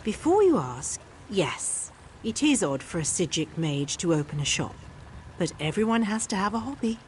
Before you ask, yes, it is odd for a Sijic mage to open a shop. But everyone has to have a hobby.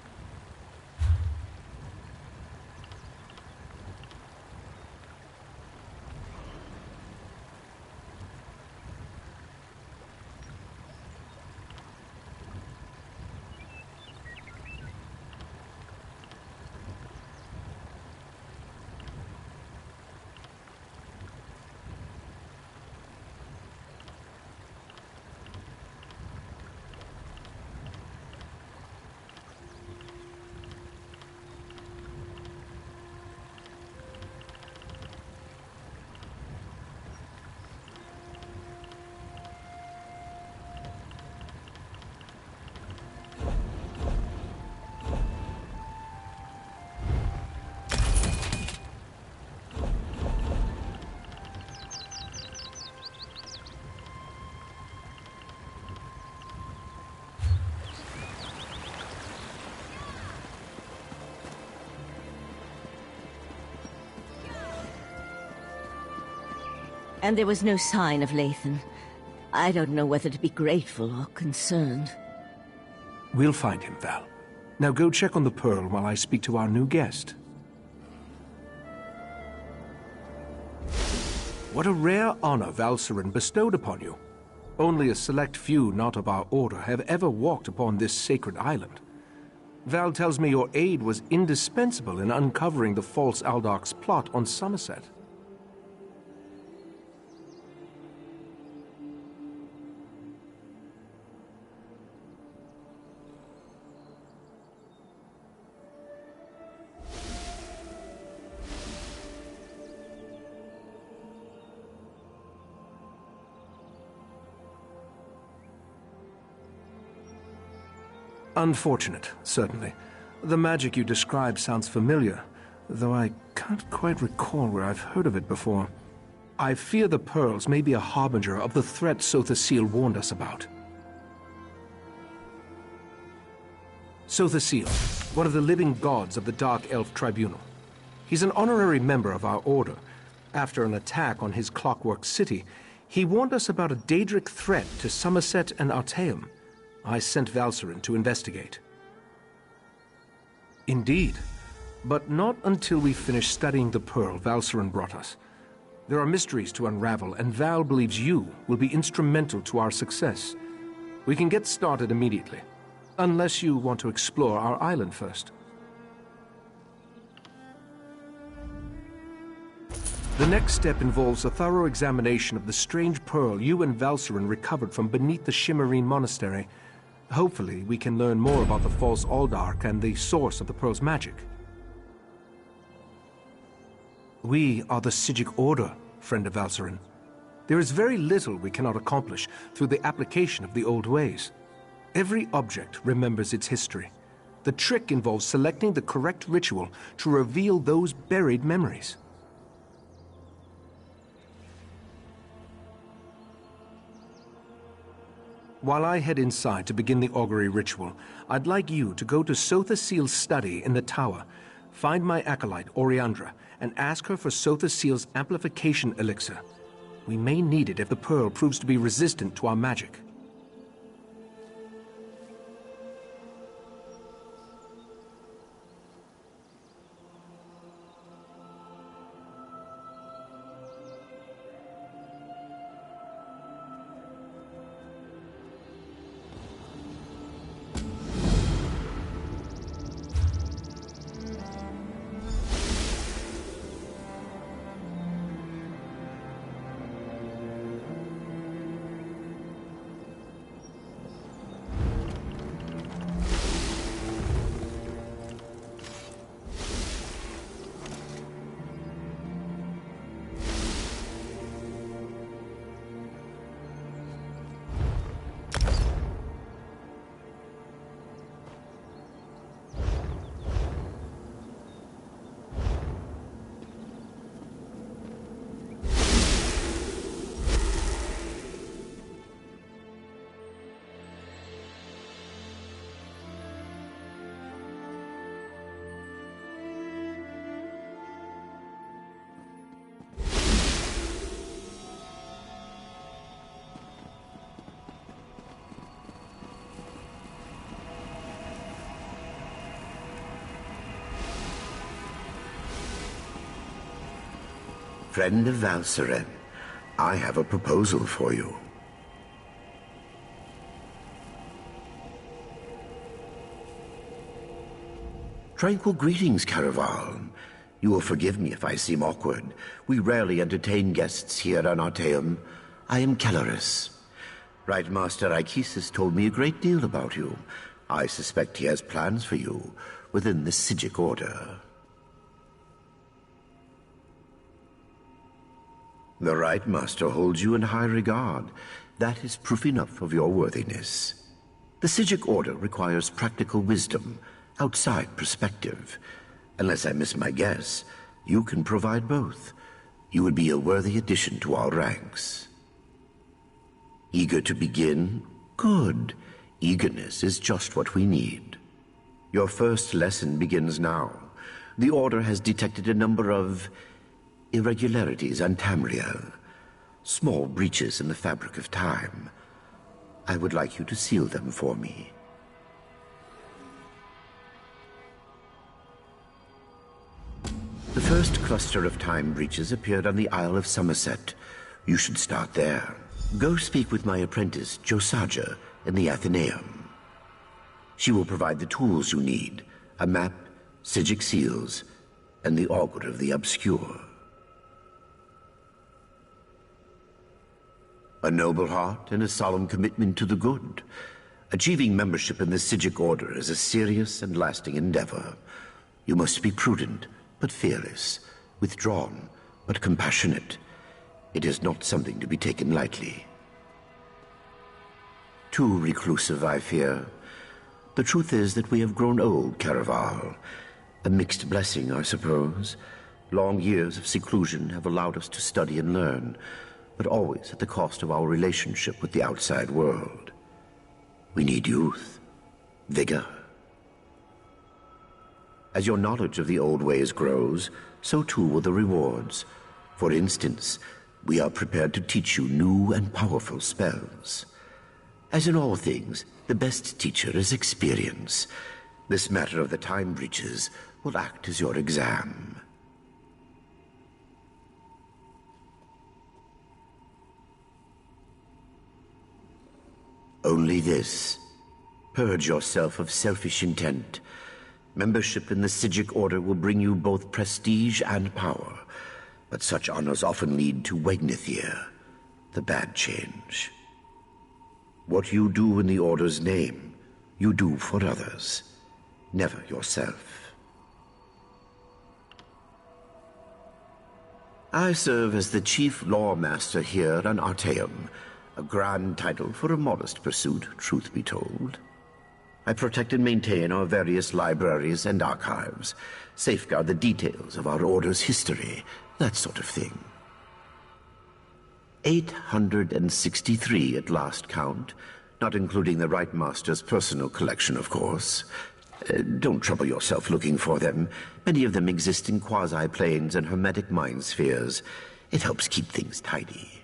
And there was no sign of Lathan. I don't know whether to be grateful or concerned. We'll find him, Val. Now go check on the Pearl while I speak to our new guest. What a rare honor Valcerin bestowed upon you. Only a select few not of our order have ever walked upon this sacred island. Val tells me your aid was indispensable in uncovering the false Aldarch's plot on Summerset. Unfortunate, certainly. The magic you describe sounds familiar, though I can't quite recall where I've heard of it before. I fear the pearls may be a harbinger of the threat Sothasil warned us about. Sothasil, one of the living gods of the Dark Elf Tribunal. He's an honorary member of our order. After an attack on his Clockwork City, he warned us about a Daedric threat to Summerset and Artaeum. I sent Valcerin to investigate. Indeed, but not until we finish studying the Pearl Valcerin brought us. There are mysteries to unravel, and Val believes you will be instrumental to our success. We can get started immediately, unless you want to explore our island first. The next step involves a thorough examination of the strange pearl you and Valcerin recovered from beneath the Shimmerine Monastery. Hopefully, we can learn more about the false Aldarch and the source of the pearl's magic. We are the Sijic Order, friend of Valcerin. There is very little we cannot accomplish through the application of the old ways. Every object remembers its history. The trick involves selecting the correct ritual to reveal those buried memories. While I head inside to begin the augury ritual, I'd like you to go to Sothasil's study in the tower, find my acolyte, Oriandra, and ask her for Sothasil's amplification elixir. We may need it if the pearl proves to be resistant to our magic. Friend of Valseren, I have a proposal for you. Tranquil greetings, Caraval. You will forgive me if I seem awkward. We rarely entertain guests here on Artaeum. I am Kelleris. Right Master Ichesis told me a great deal about you. I suspect he has plans for you within the Psijic Order. The Right Master holds you in high regard. That is proof enough of your worthiness. The Psijic Order requires practical wisdom, outside perspective. Unless I miss my guess, you can provide both. You would be a worthy addition to our ranks. Eager to begin? Good. Eagerness is just what we need. Your first lesson begins now. The Order has detected a number of irregularities on Tamriel. Small breaches in the fabric of time. I would like you to seal them for me. The first cluster of time breaches appeared on the Isle of Summerset. You should start there. Go speak with my apprentice, Josaja, in the Athenaeum. She will provide the tools you need, a map, Psijic seals, and the Augur of the Obscure. A noble heart and a solemn commitment to the good. Achieving membership in the Psijic Order is a serious and lasting endeavor. You must be prudent, but fearless, withdrawn, but compassionate. It is not something to be taken lightly. Too reclusive, I fear. The truth is that we have grown old, Caraval. A mixed blessing, I suppose. Long years of seclusion have allowed us to study and learn, but always at the cost of our relationship with the outside world. We need youth, vigor. As your knowledge of the old ways grows, so too will the rewards. For instance, we are prepared to teach you new and powerful spells. As in all things, the best teacher is experience. This matter of the time breaches will act as your exam. Only this. Purge yourself of selfish intent. Membership in the Psijic Order will bring you both prestige and power, but such honors often lead to Wegnithir, the bad change. What you do in the Order's name, you do for others, never yourself. I serve as the Chief Law Master here on Artaeum, a grand title for a modest pursuit, truth be told. I protect and maintain our various libraries and archives, safeguard the details of our Order's history, that sort of thing. 863 at last count, not including the Right Master's personal collection, of course. Don't trouble yourself looking for them. Many of them exist in quasi-planes and hermetic mind spheres. It helps keep things tidy.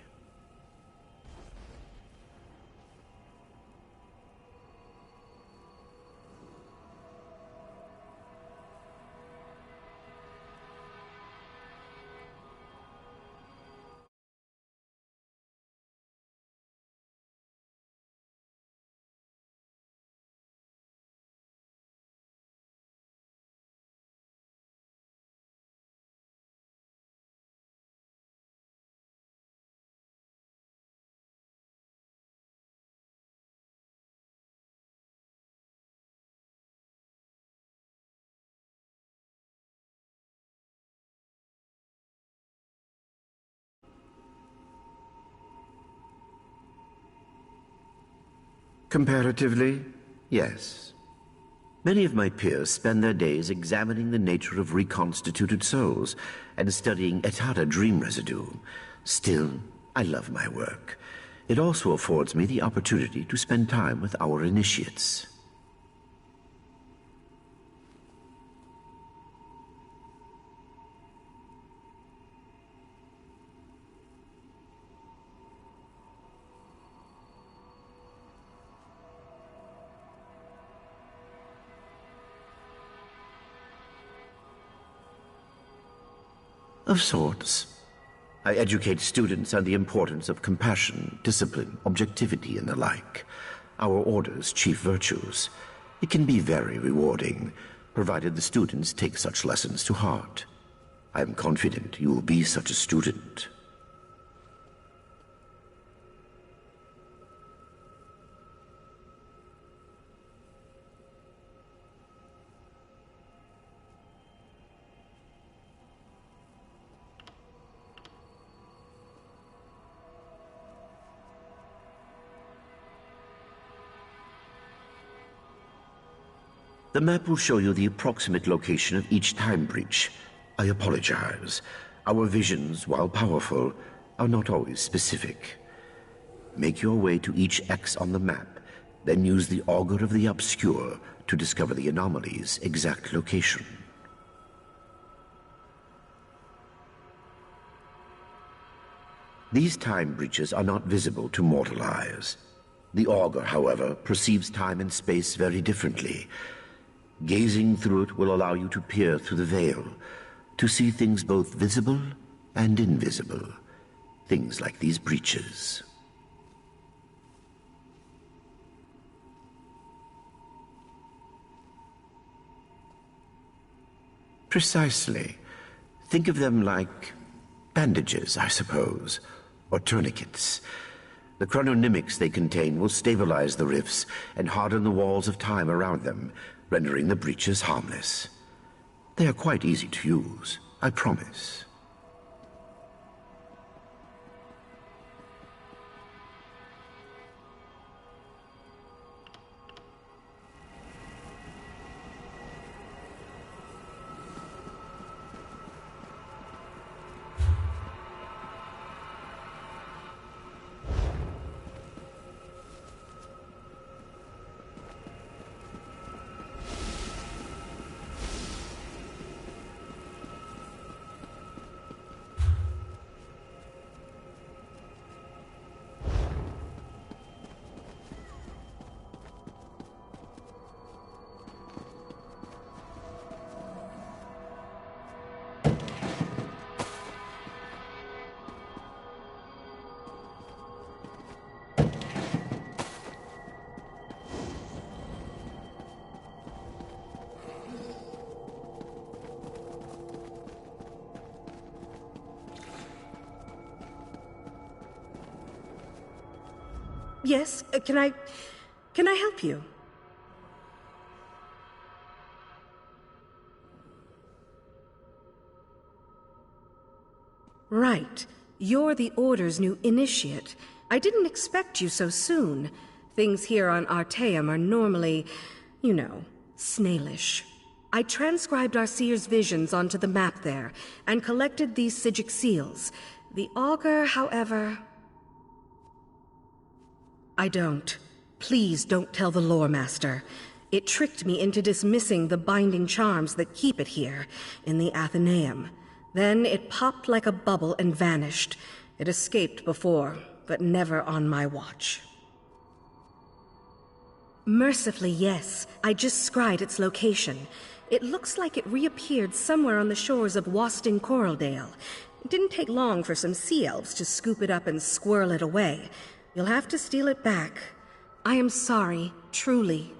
Comparatively, yes. Many of my peers spend their days examining the nature of reconstituted souls and studying Etara dream residue. Still, I love my work. It also affords me the opportunity to spend time with our initiates. Of sorts. I educate students on the importance of compassion, discipline, objectivity, and the like. Our order's chief virtues. It can be very rewarding, provided the students take such lessons to heart. I am confident you will be such a student. The map will show you the approximate location of each time breach. I apologize. Our visions, while powerful, are not always specific. Make your way to each X on the map, then use the Augur of the Obscure to discover the anomaly's exact location. These time breaches are not visible to mortal eyes. The Augur, however, perceives time and space very differently. Gazing through it will allow you to peer through the veil, to see things both visible and invisible. Things like these breaches. Precisely. Think of them like bandages, I suppose, or tourniquets. The chrononymics they contain will stabilize the rifts and harden the walls of time around them, rendering the breaches harmless. They are quite easy to use, I promise. Yes, can I help you? Right. You're the Order's new initiate. I didn't expect you so soon. Things here on Artaeum are normally, you know, snailish. I transcribed our seer's visions onto the map there, and collected these Psijic seals. The Augur, however... I don't. Please don't tell the Lore Master. It tricked me into dismissing the binding charms that keep it here, in the Athenaeum. Then it popped like a bubble and vanished. It escaped before, but never on my watch. Mercifully, yes. I just scried its location. It looks like it reappeared somewhere on the shores of Wasting Coraldale. It didn't take long for some sea elves to scoop it up and squirrel it away. You'll have to steal it back. I am sorry, truly.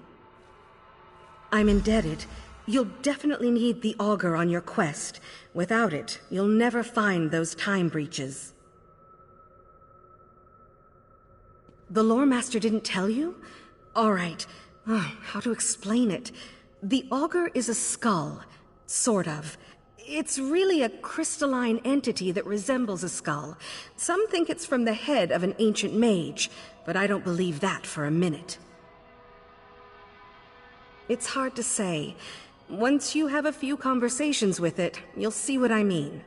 I'm indebted. You'll definitely need the Augur on your quest. Without it, you'll never find those time breaches. The Lore Master didn't tell you? All right. How to explain it? The Augur is a skull. Sort of. It's really a crystalline entity that resembles a skull. Some think it's from the head of an ancient mage, but I don't believe that for a minute. It's hard to say. Once you have a few conversations with it, you'll see what I mean.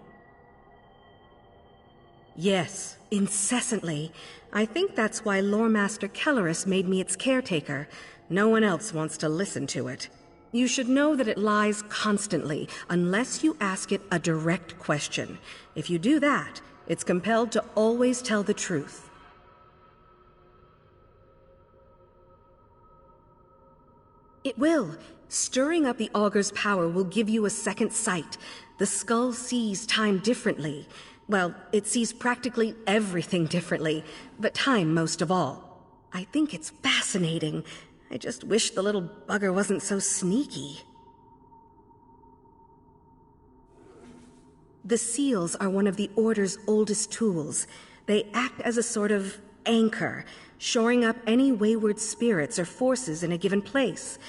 Yes, incessantly. I think that's why Lore Master Kellerus made me its caretaker. No one else wants to listen to it. You should know that it lies constantly, unless you ask it a direct question. If you do that, it's compelled to always tell the truth. It will. Stirring up the Augur's power will give you a second sight. The skull sees time differently. Well, it sees practically everything differently, but time most of all. I think it's fascinating. I just wish the little bugger wasn't so sneaky. The seals are one of the Order's oldest tools. They act as a sort of anchor, shoring up any wayward spirits or forces in a given place.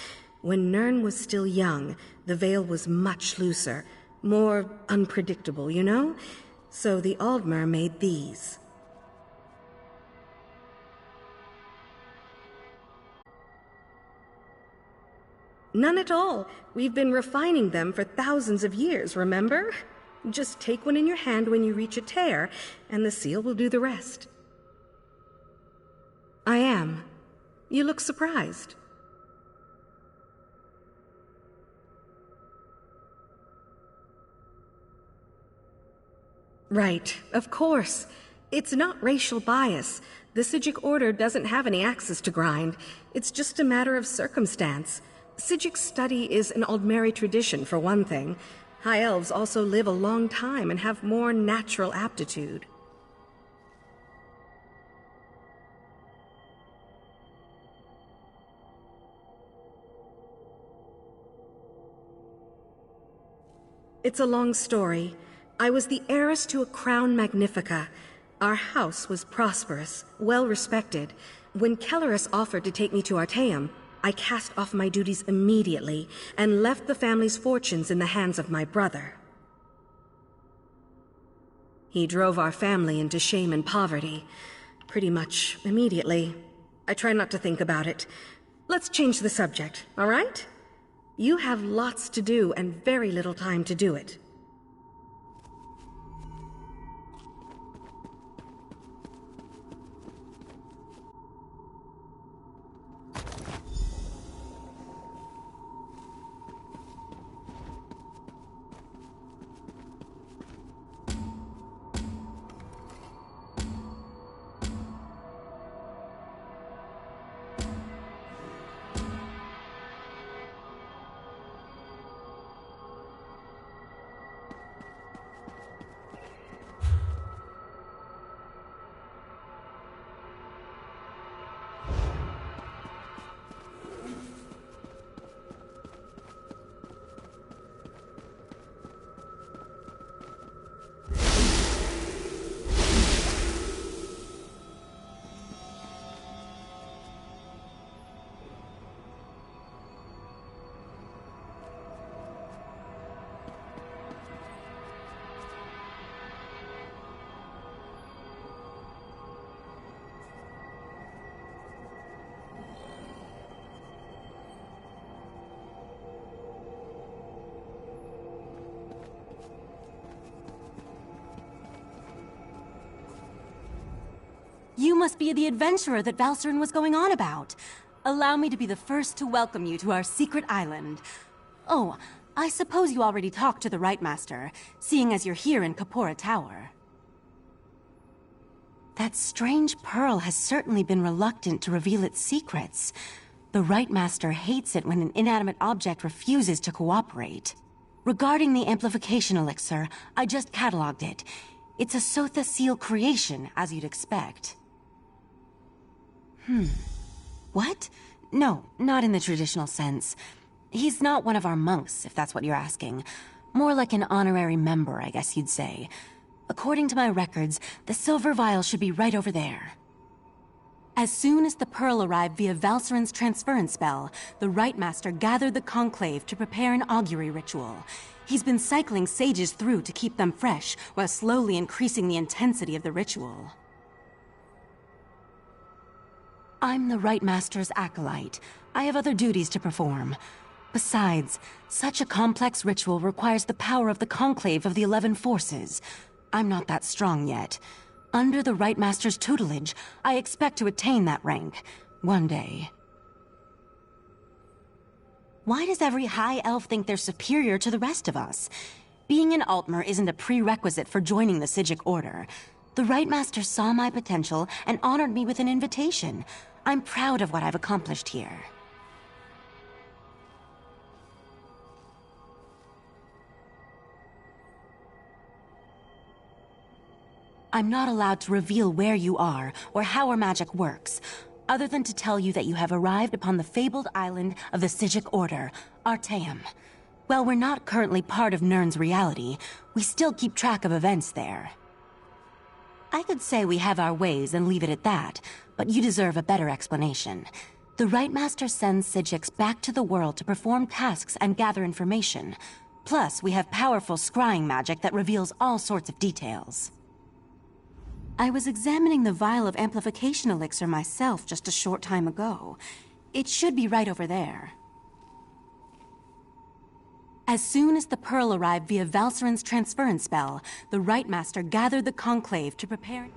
When Nirn was still young, the veil was much looser, more unpredictable, you know? So the Aldmer made these. None at all. We've been refining them for thousands of years, remember? Just take one in your hand when you reach a tear, and the seal will do the rest. I am. You look surprised. Right, of course. It's not racial bias. The Psijic Order doesn't have any axes to grind. It's just a matter of circumstance. Psijic study is an Aldmeri tradition, for one thing. High Elves also live a long time and have more natural aptitude. It's a long story. I was the heiress to a crown magnifica. Our house was prosperous, well respected. When Kellerus offered to take me to Artaeum, I cast off my duties immediately and left the family's fortunes in the hands of my brother. He drove our family into shame and poverty, pretty much immediately. I try not to think about it. Let's change the subject, all right? You have lots to do and very little time to do it. You must be the adventurer that Valcerin was going on about. Allow me to be the first to welcome you to our secret island. Oh, I suppose you already talked to the Right Master, seeing as you're here in Kapora Tower. That strange pearl has certainly been reluctant to reveal its secrets. The Right Master hates it when an inanimate object refuses to cooperate. Regarding the amplification elixir, I just cataloged it. It's a Sotha seal creation, as you'd expect. What? No, not in the traditional sense. He's not one of our monks, if that's what you're asking. More like an honorary member, I guess you'd say. According to my records, the silver vial should be right over there. As soon as the pearl arrived via Valcerin's transference spell, the Right Master gathered the conclave to prepare an augury ritual. He's been cycling sages through to keep them fresh, while slowly increasing the intensity of the ritual. I'm the Right Master's acolyte. I have other duties to perform. Besides, such a complex ritual requires the power of the conclave of the 11 forces. I'm not that strong yet. Under the Right Master's tutelage, I expect to attain that rank. One day. Why does every High Elf think they're superior to the rest of us? Being an Altmer isn't a prerequisite for joining the Psijic Order. The Right Master saw my potential and honored me with an invitation. I'm proud of what I've accomplished here. I'm not allowed to reveal where you are or how our magic works, other than to tell you that you have arrived upon the fabled island of the Psijic Order, Artaeum. While we're not currently part of Nirn's reality, we still keep track of events there. I could say we have our ways and leave it at that, but you deserve a better explanation. The Rightmaster sends Psijics back to the world to perform tasks and gather information. Plus, we have powerful scrying magic that reveals all sorts of details. I was examining the vial of amplification elixir myself just a short time ago. It should be right over there. As soon as the pearl arrived via Valserin's transference spell, the Rightmaster gathered the conclave to prepare...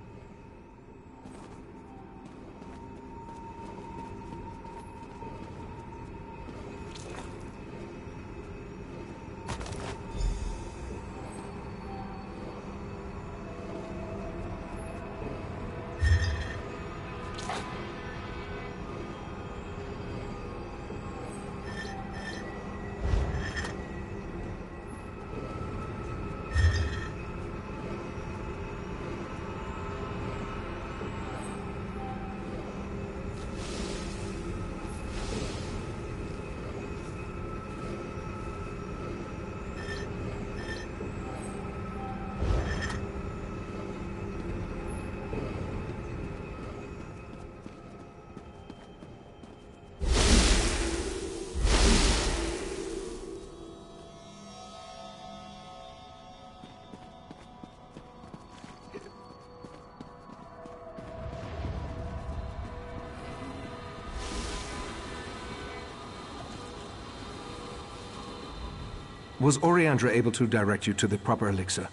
Was Oriandra able to direct you to the proper elixir?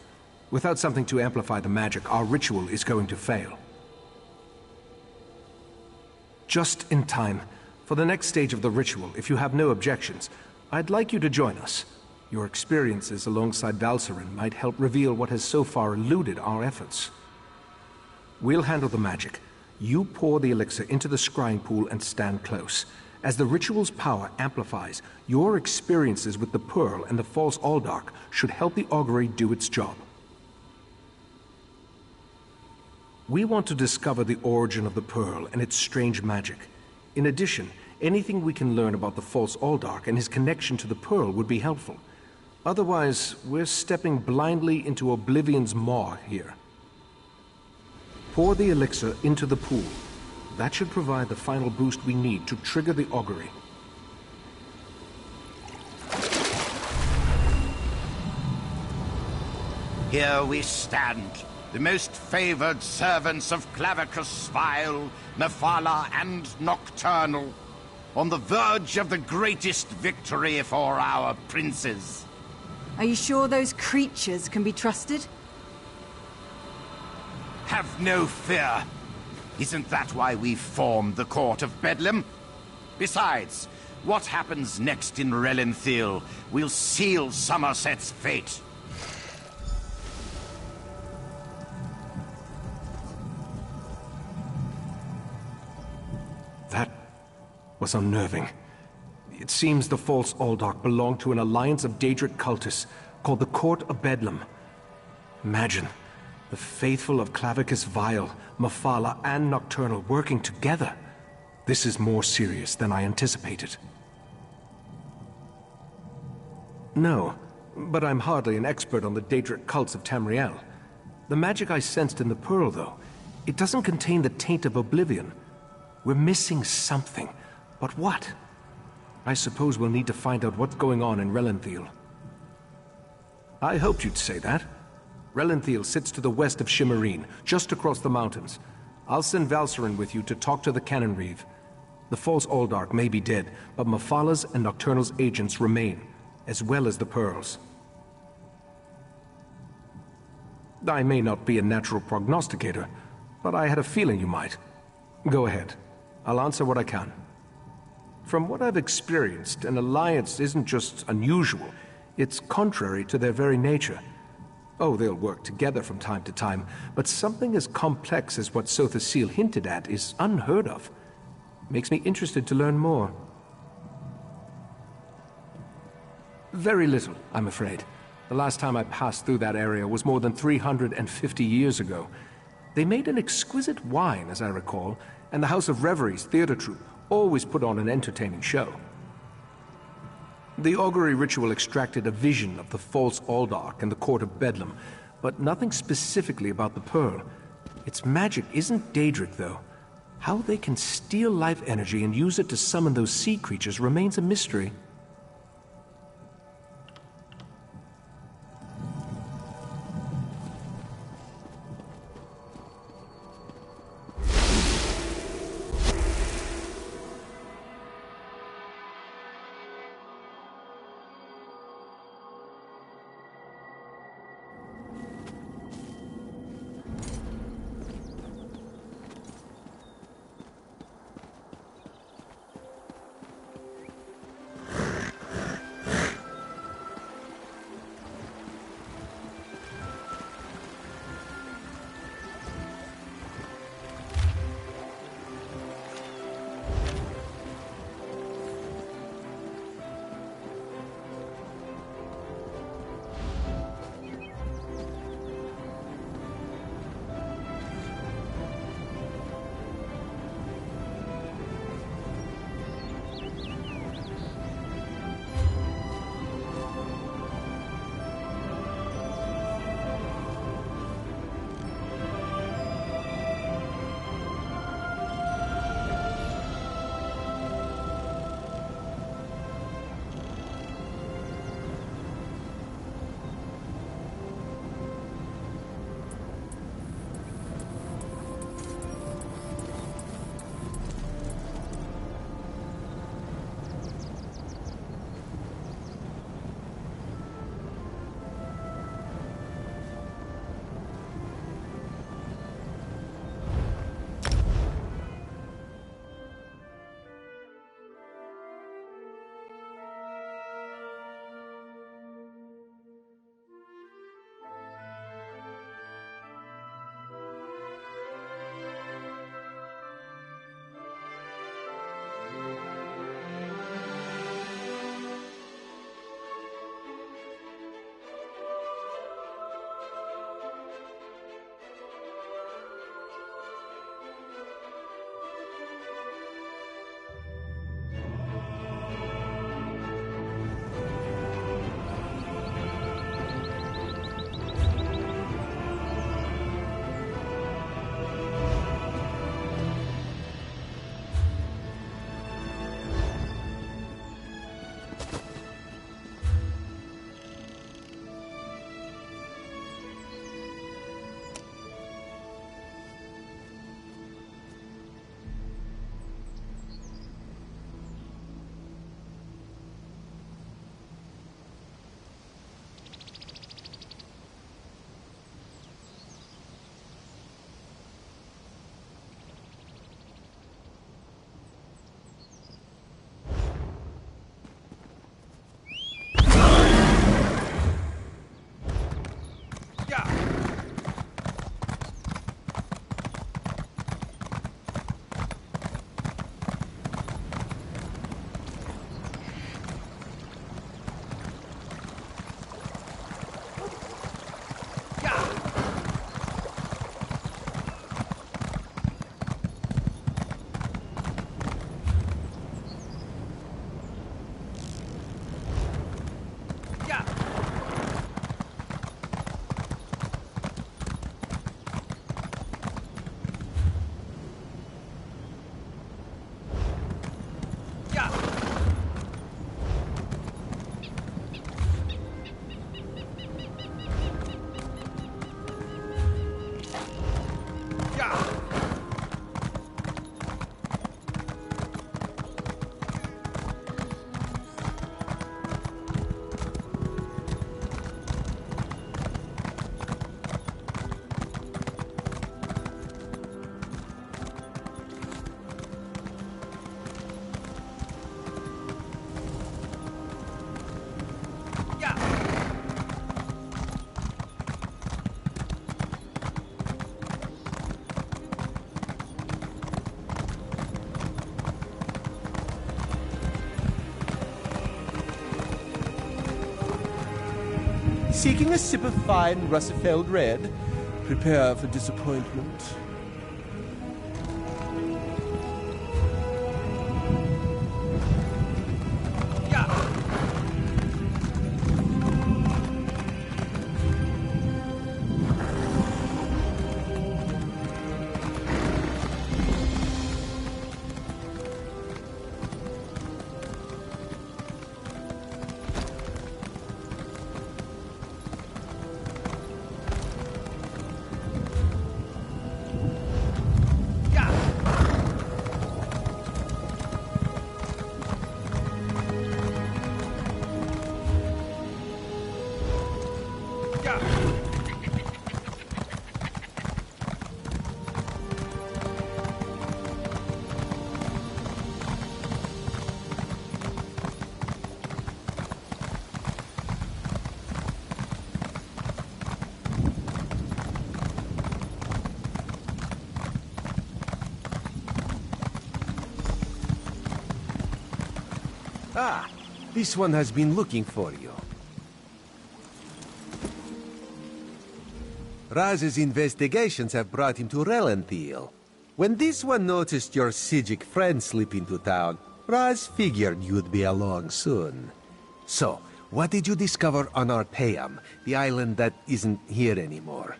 Without something to amplify the magic, our ritual is going to fail. Just in time. For the next stage of the ritual, if you have no objections, I'd like you to join us. Your experiences alongside Valserin might help reveal what has so far eluded our efforts. We'll handle the magic. You pour the elixir into the scrying pool and stand close. As the ritual's power amplifies, your experiences with the Pearl and the False Aldark should help the augury do its job. We want to discover the origin of the Pearl and its strange magic. In addition, anything we can learn about the False Aldark and his connection to the Pearl would be helpful. Otherwise, we're stepping blindly into Oblivion's maw here. Pour the elixir into the pool. That should provide the final boost we need to trigger the augury. Here we stand, the most favored servants of Clavicus Vile, Mephala, and Nocturnal, on the verge of the greatest victory for our princes. Are you sure those creatures can be trusted? Have no fear. Isn't that why we formed the Court of Bedlam? Besides, what happens next in Relenthiel will seal Summerset's fate. That was unnerving. It seems the False Aldark belonged to an alliance of Daedric cultists called the Court of Bedlam. Imagine the faithful of Clavicus Vile, Mephala, and Nocturnal working together. This is more serious than I anticipated. No, but I'm hardly an expert on the Daedric cults of Tamriel. The magic I sensed in the Pearl, though, it doesn't contain the taint of Oblivion. We're missing something. But what? I suppose we'll need to find out what's going on in Relenthiel. I hoped you'd say that. Relenthiel sits to the west of Shimmerine, just across the mountains. I'll send Valserin with you to talk to the Cannon Reeve. The False Aldark may be dead, but Mephala's and Nocturnal's agents remain, as well as the Pearls. I may not be a natural prognosticator, but I had a feeling you might. Go ahead. I'll answer what I can. From what I've experienced, an alliance isn't just unusual, it's contrary to their very nature. Oh, they'll work together from time to time, but something as complex as what Sotha Sil hinted at is unheard of. Makes me interested to learn more. Very little, I'm afraid. The last time I passed through that area was more than 350 years ago. They made an exquisite wine, as I recall, and the House of Reveries theater troupe always put on an entertaining show. The augury ritual extracted a vision of the false Aldark and the court of Bedlam, but nothing specifically about the pearl. Its magic isn't Daedric, though. How they can steal life energy and use it to summon those sea creatures remains a mystery. Seeking a sip of fine Russifeld red? Prepare for disappointment. Ah, this one has been looking for you. Raz's investigations have brought him to Relenthiel. When this one noticed your Sijic friend slip into town, Raz figured you'd be along soon. So, what did you discover on Arteum, the island that isn't here anymore?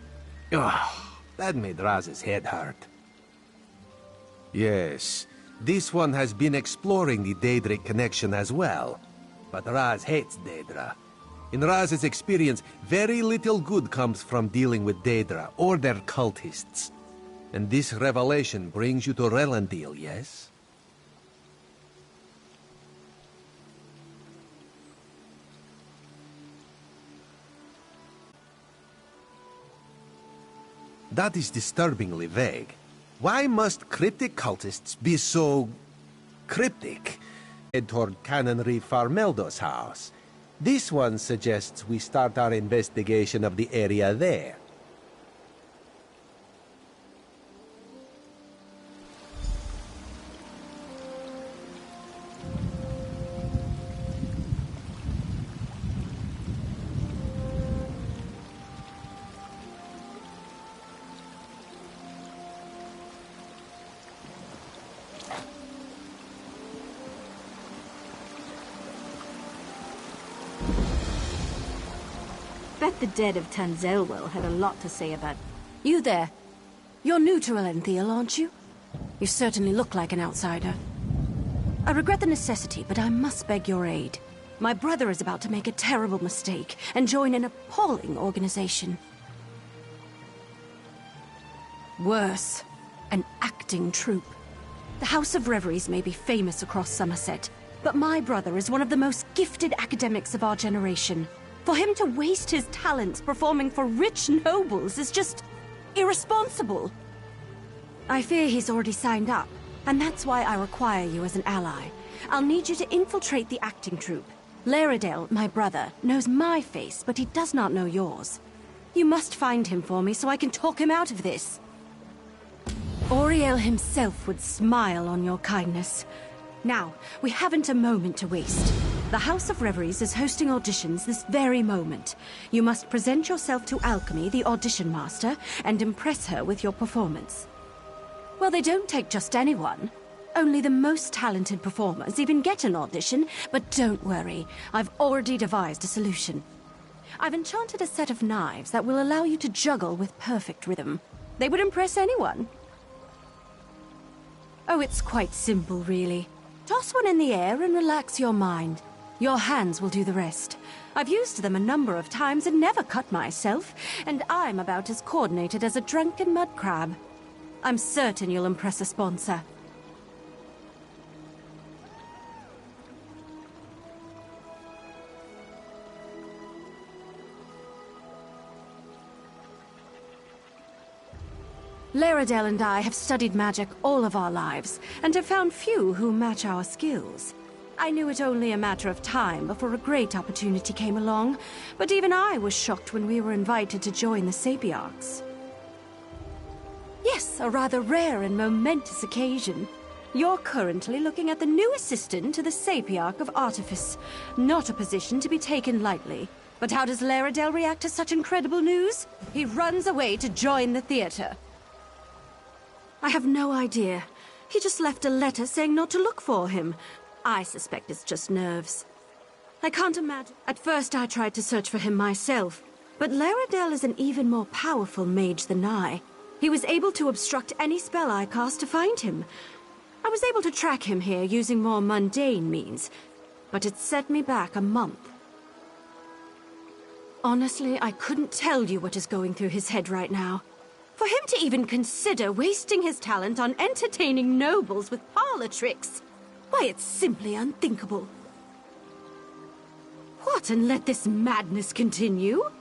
Ugh, that made Raz's head hurt. Yes, this one has been exploring the Daedric connection as well. But Raz hates Daedra. In Raz's experience, very little good comes from dealing with Daedra or their cultists. And this revelation brings you to Relenthiel, yes? That is disturbingly vague. Why must cryptic cultists be so... cryptic? Head toward Canonry Farmeldo's house. This one suggests we start our investigation of the area there. Bet the dead of Tanzelwell had a lot to say about... You there. You're new to Relenthiel, aren't you? You certainly look like an outsider. I regret the necessity, but I must beg your aid. My brother is about to make a terrible mistake and join an appalling organization. Worse, an acting troupe. The House of Reveries may be famous across Summerset, but my brother is one of the most gifted academics of our generation. For him to waste his talents performing for rich nobles is just irresponsible. I fear he's already signed up, and that's why I require you as an ally. I'll need you to infiltrate the acting troupe. Laredale, my brother, knows my face, but he does not know yours. You must find him for me so I can talk him out of this. Auriel himself would smile on your kindness. Now, we haven't a moment to waste. The House of Reveries is hosting auditions this very moment. You must present yourself to Alchemy, the audition master, and impress her with your performance. Well, they don't take just anyone. Only the most talented performers even get an audition, but don't worry, I've already devised a solution. I've enchanted a set of knives that will allow you to juggle with perfect rhythm. They would impress anyone. Oh, it's quite simple, really. Toss one in the air and relax your mind. Your hands will do the rest. I've used them a number of times and never cut myself, and I'm about as coordinated as a drunken mud crab. I'm certain you'll impress a sponsor. Laredale and I have studied magic all of our lives, and have found few who match our skills. I knew it only a matter of time before a great opportunity came along, but even I was shocked when we were invited to join the Sapiarchs. Yes, a rather rare and momentous occasion. You're currently looking at the new assistant to the Sapiarch of Artifice. Not a position to be taken lightly, But how does Laredale react to such incredible news? He runs away to join the theater. I have no idea. He just left a letter saying not to look for him. I suspect it's just nerves. I can't imagine. At first I tried to search for him myself, but Laredale is an even more powerful mage than I. He was able to obstruct any spell I cast to find him. I was able to track him here using more mundane means, but it set me back a month. Honestly, I couldn't tell you what is going through his head right now. For him to even consider wasting his talent on entertaining nobles with parlor tricks, why, it's simply unthinkable. What, and let this madness continue?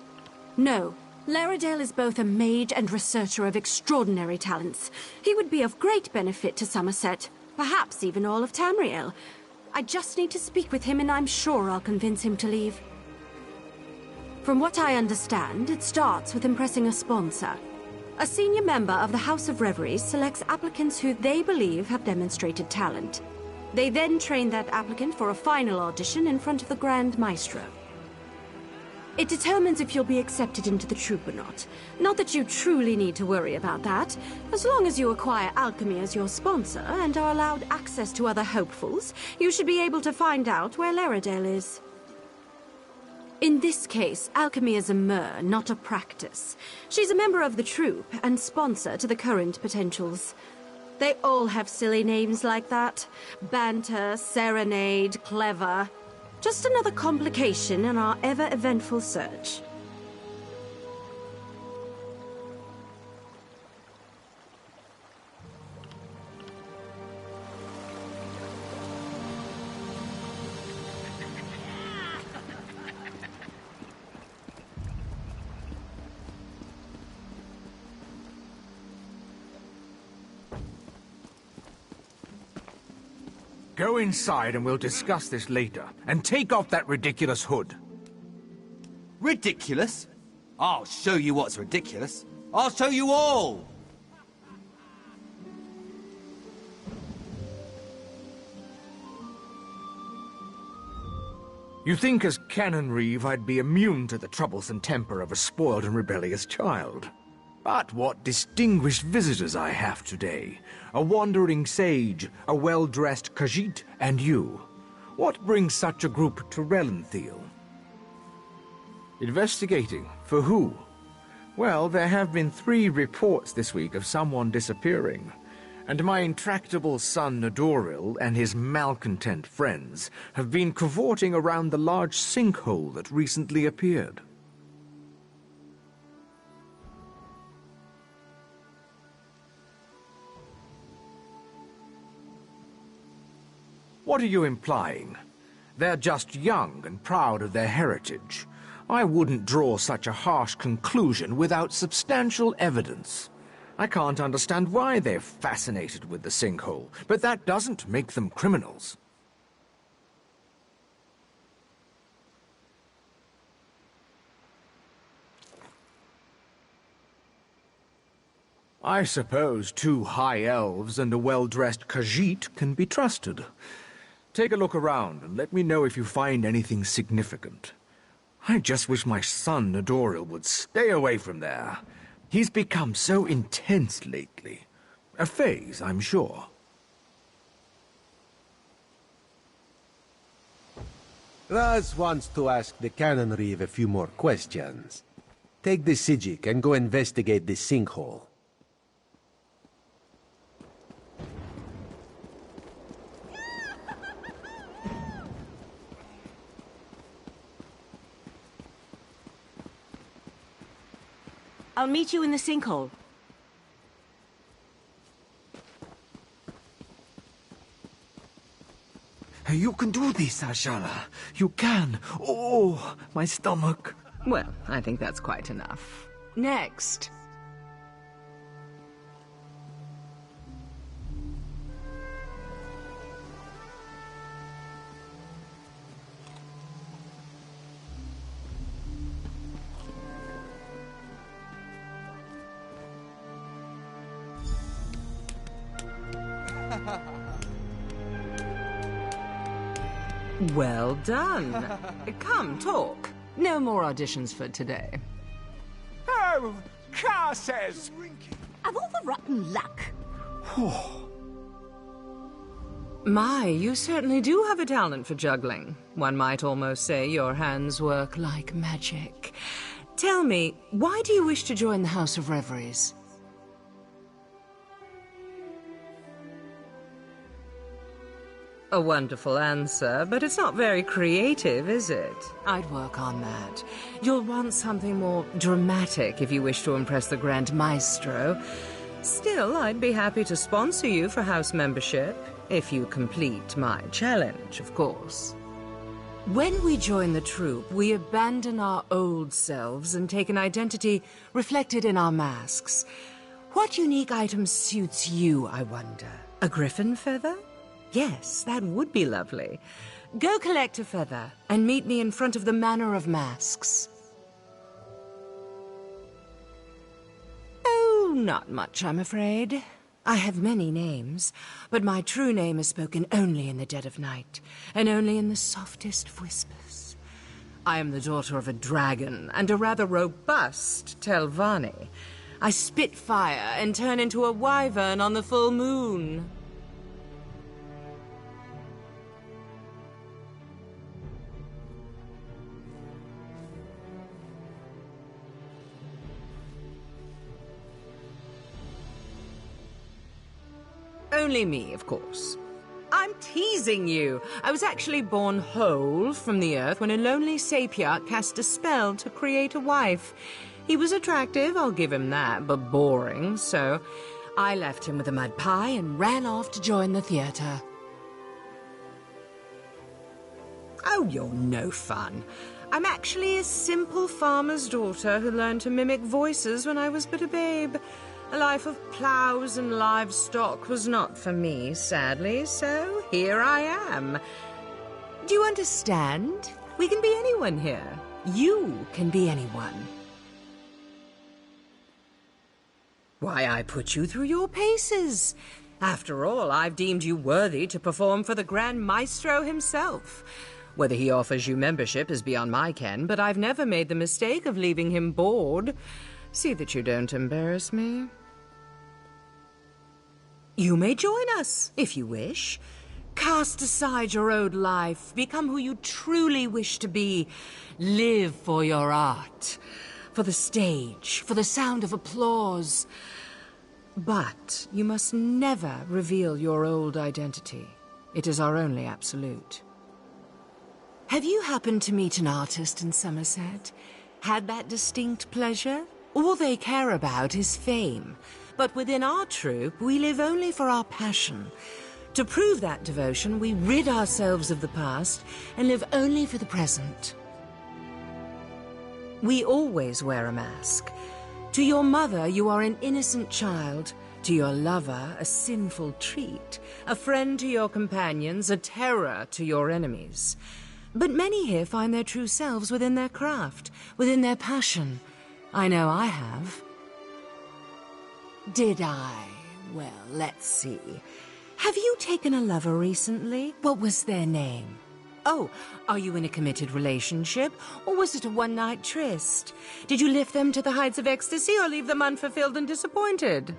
No, Laredale is both a mage and researcher of extraordinary talents. He would be of great benefit to Summerset, perhaps even all of Tamriel. I just need to speak with him and I'm sure I'll convince him to leave. From what I understand, it starts with impressing a sponsor. A senior member of the House of Reveries selects applicants who they believe have demonstrated talent. They then train that applicant for a final audition in front of the Grand Maestro. It determines if you'll be accepted into the troupe or not. Not that you truly need to worry about that. As long as you acquire alchemy as your sponsor and are allowed access to other hopefuls, you should be able to find out where Laredale is. In this case, alchemy is a mer, not a practice. She's a member of the troupe and sponsor to the current potentials. They all have silly names like that. Banter, serenade, clever. Just another complication in our ever-eventful search. Go inside and we'll discuss this later. And take off that ridiculous hood. Ridiculous? I'll show you what's ridiculous. I'll show you all! You think as Canon Reeve I'd be immune to the troublesome temper of a spoiled and rebellious child. But what distinguished visitors I have today. A wandering sage, a well-dressed Khajiit, and you. What brings such a group to Relenthal? Investigating. For who? Well, there have been 3 reports this week of someone disappearing. And my intractable son Nadoril and his malcontent friends have been cavorting around the large sinkhole that recently appeared. What are you implying? They're just young and proud of their heritage. I wouldn't draw such a harsh conclusion without substantial evidence. I can't understand why they're fascinated with the sinkhole, but that doesn't make them criminals. I suppose 2 high elves and a well-dressed Khajiit can be trusted. Take a look around and let me know if you find anything significant. I just wish my son Nadoril would stay away from there. He's become so intense lately. A phase, I'm sure. Raz wants to ask the Canon Reeve a few more questions. Take the Sijik and go investigate the sinkhole. I'll meet you in the sinkhole. You can do this, Ashala. You can. Oh, my stomach. Well, I think that's quite enough. Next. Well done. Come, talk. No more auditions for today. Oh, Car says. Of all the rotten luck. My, you certainly do have a talent for juggling. One might almost say your hands work like magic. Tell me, why do you wish to join the House of Reveries? A wonderful answer, but it's not very creative, is it? I'd work on that. You'll want something more dramatic if you wish to impress the Grand Maestro. Still, I'd be happy to sponsor you for house membership, if you complete my challenge, of course. When we join the troupe, we abandon our old selves and take an identity reflected in our masks. What unique item suits you, I wonder? A griffin feather? Yes, that would be lovely. Go collect a feather and meet me in front of the Manor of Masks. Oh, not much, I'm afraid. I have many names, but my true name is spoken only in the dead of night, and only in the softest whispers. I am the daughter of a dragon and a rather robust Telvanni. I spit fire and turn into a wyvern on the full moon. Only me, of course. I'm teasing you. I was actually born whole from the earth when a lonely sapiarch cast a spell to create a wife. He was attractive, I'll give him that, but boring, so I left him with a mud pie and ran off to join the theater. Oh, you're no fun. I'm actually a simple farmer's daughter who learned to mimic voices when I was but a babe. A life of ploughs and livestock was not for me, sadly, so here I am. Do you understand? We can be anyone here. You can be anyone. Why, I put you through your paces. After all, I've deemed you worthy to perform for the Grand Maestro himself. Whether he offers you membership is beyond my ken, but I've never made the mistake of leaving him bored. See that you don't embarrass me. You may join us, if you wish. Cast aside your old life, become who you truly wish to be. Live for your art, for the stage, for the sound of applause. But you must never reveal your old identity. It is our only absolute. Have you happened to meet an artist in Summerset? Had that distinct pleasure? All they care about is fame. But within our troupe, we live only for our passion. To prove that devotion, we rid ourselves of the past and live only for the present. We always wear a mask. To your mother, you are an innocent child. To your lover, a sinful treat. A friend to your companions, a terror to your enemies. But many here find their true selves within their craft, within their passion. I know I have. Did I? Well, let's see. Have you taken a lover recently? What was their name? Oh, are you in a committed relationship? Or was it a one-night tryst? Did you lift them to the heights of ecstasy or leave them unfulfilled and disappointed?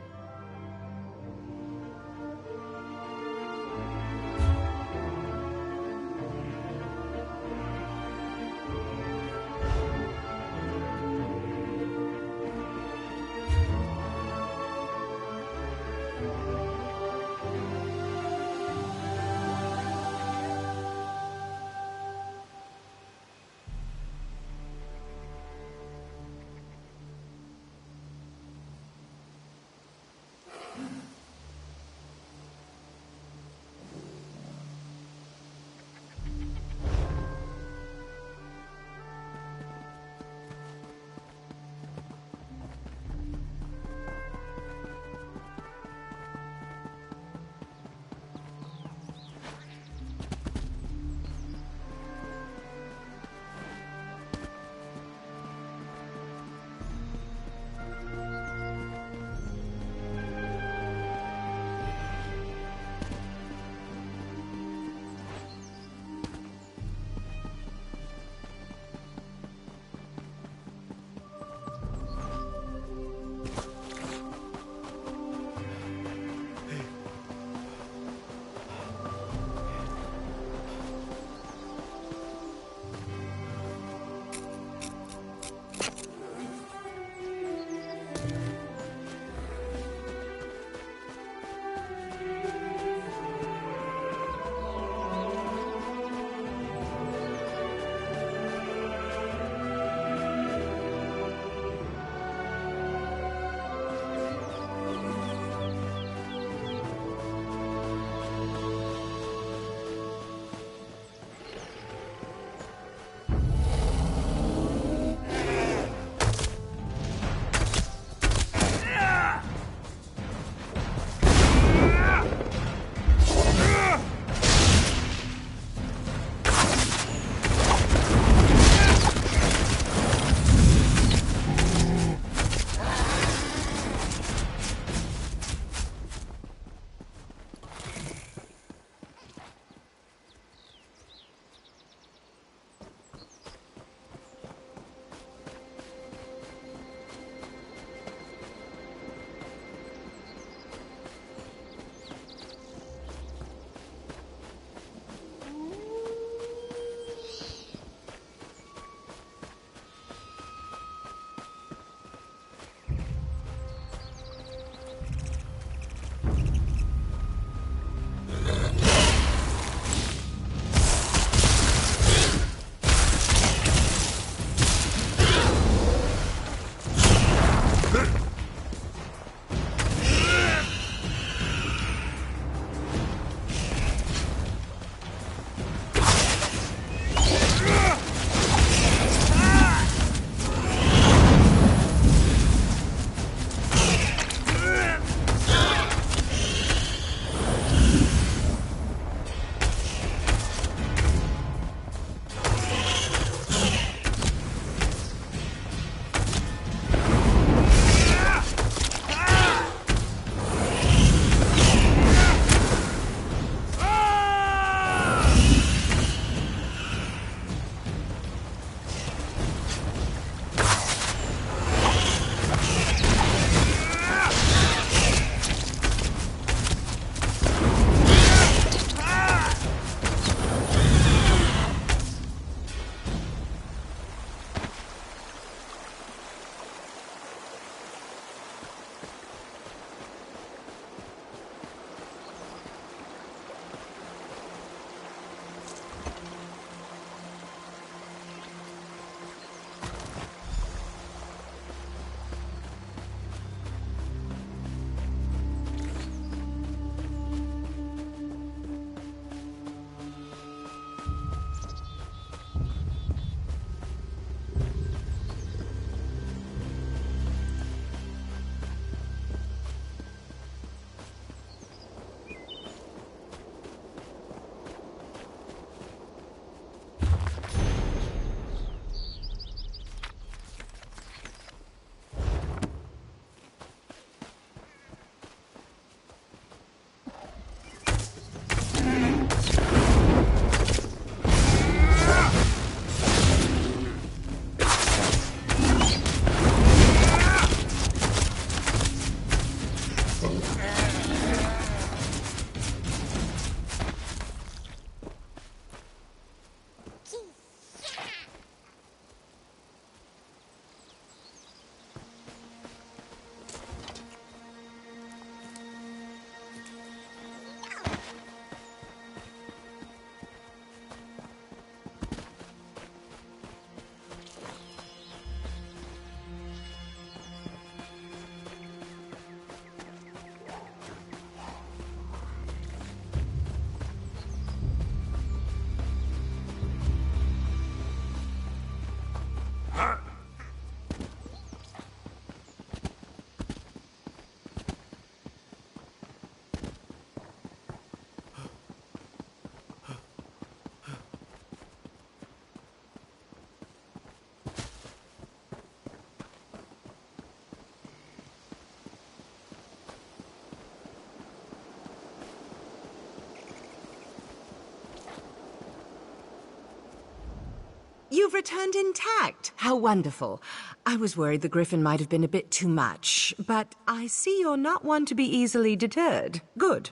you've returned intact. How wonderful. I was worried the griffin might have been a bit too much, but I see you're not one to be easily deterred. Good.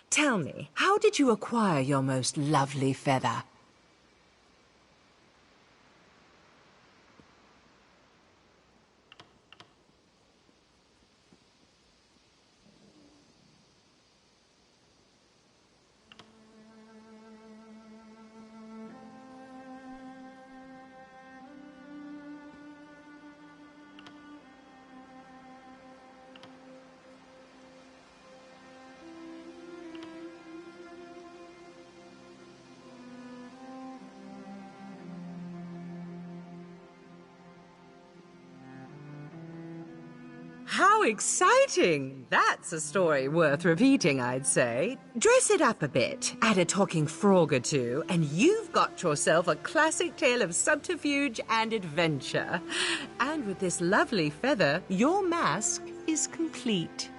Tell me, how did you acquire your most lovely feather? How exciting! That's a story worth repeating, I'd say. Dress it up a bit, add a talking frog or two, and you've got yourself a classic tale of subterfuge and adventure. And with this lovely feather, your mask is complete.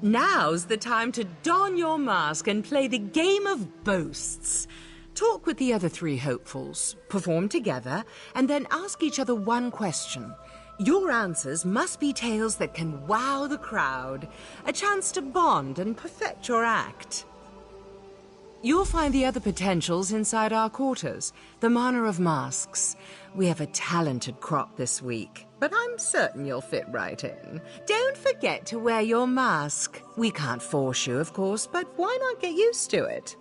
Now's the time to don your mask and play the game of boasts. Talk with the other three hopefuls, perform together, and then ask each other one question. Your answers must be tales that can wow the crowd, a chance to bond and perfect your act. You'll find the other potentials inside our quarters, the Manor of Masks. We have a talented crop this week, but I'm certain you'll fit right in. Don't forget to wear your mask. We can't force you, of course, but why not get used to it?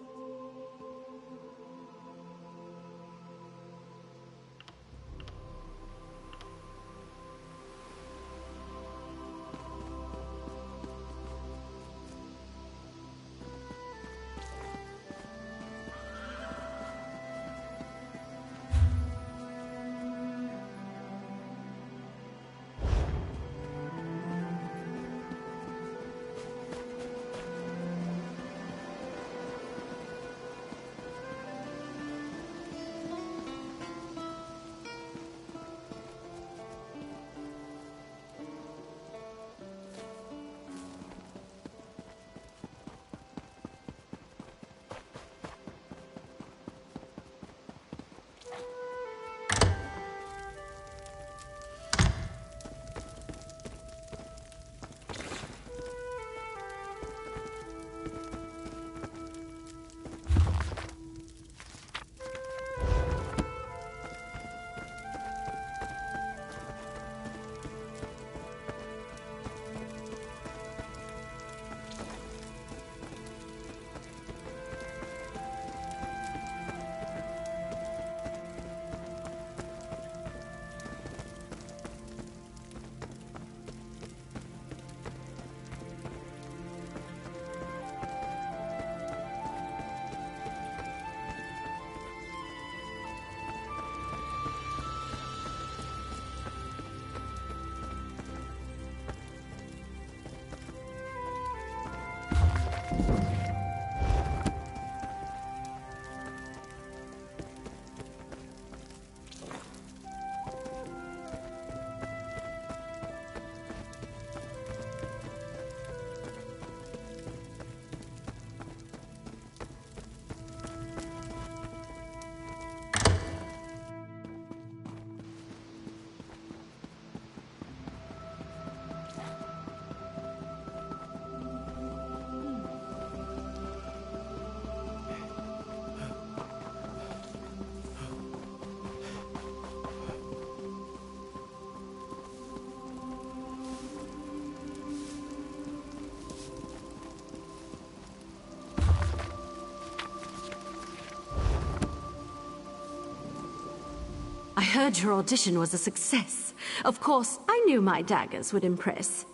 I heard your audition was a success. Of course, I knew my daggers would impress.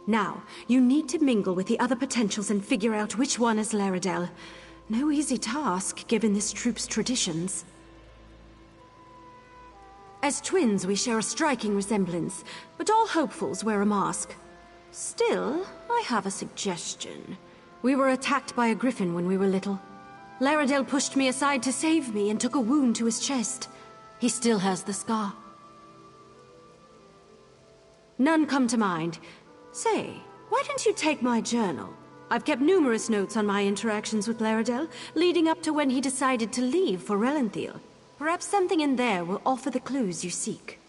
Now, you need to mingle with the other potentials and figure out which one is Laredell. No easy task, given this troupe's traditions. As twins, we share a striking resemblance, but all hopefuls wear a mask. Still, I have a suggestion. We were attacked by a griffin when we were little. Laredell pushed me aside to save me and took a wound to his chest. He still has the scar. None come to mind. Say, why don't you take my journal? I've kept numerous notes on my interactions with Laredell, leading up to when he decided to leave for Relenthiel. Perhaps something in there will offer the clues you seek.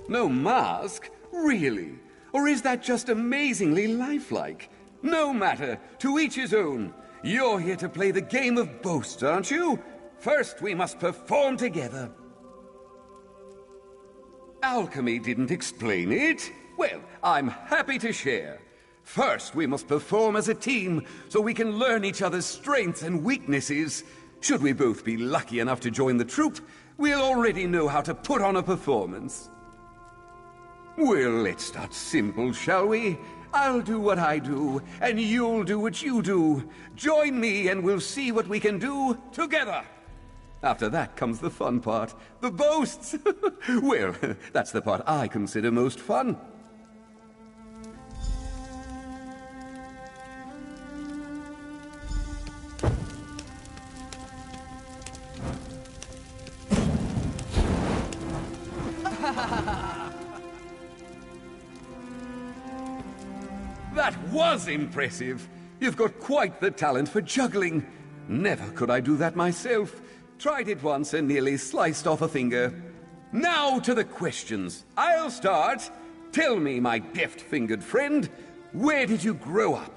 No mask? Really? Or is that just amazingly lifelike? No matter. To each his own. You're here to play the game of boast, aren't you? First, we must perform together. Alchemy didn't explain it. Well, I'm happy to share. First, we must perform as a team so we can learn each other's strengths and weaknesses. Should we both be lucky enough to join the troupe, we'll already know how to put on a performance. Well, let's start simple, shall we? I'll do what I do, and you'll do what you do. Join me and we'll see what we can do together. After that comes the fun part, the boasts. Well, that's the part I consider most fun. That was impressive. You've got quite the talent for juggling. Never could I do that myself. Tried it once and nearly sliced off a finger. Now to the questions. I'll start. Tell me, my deft-fingered friend, where did you grow up?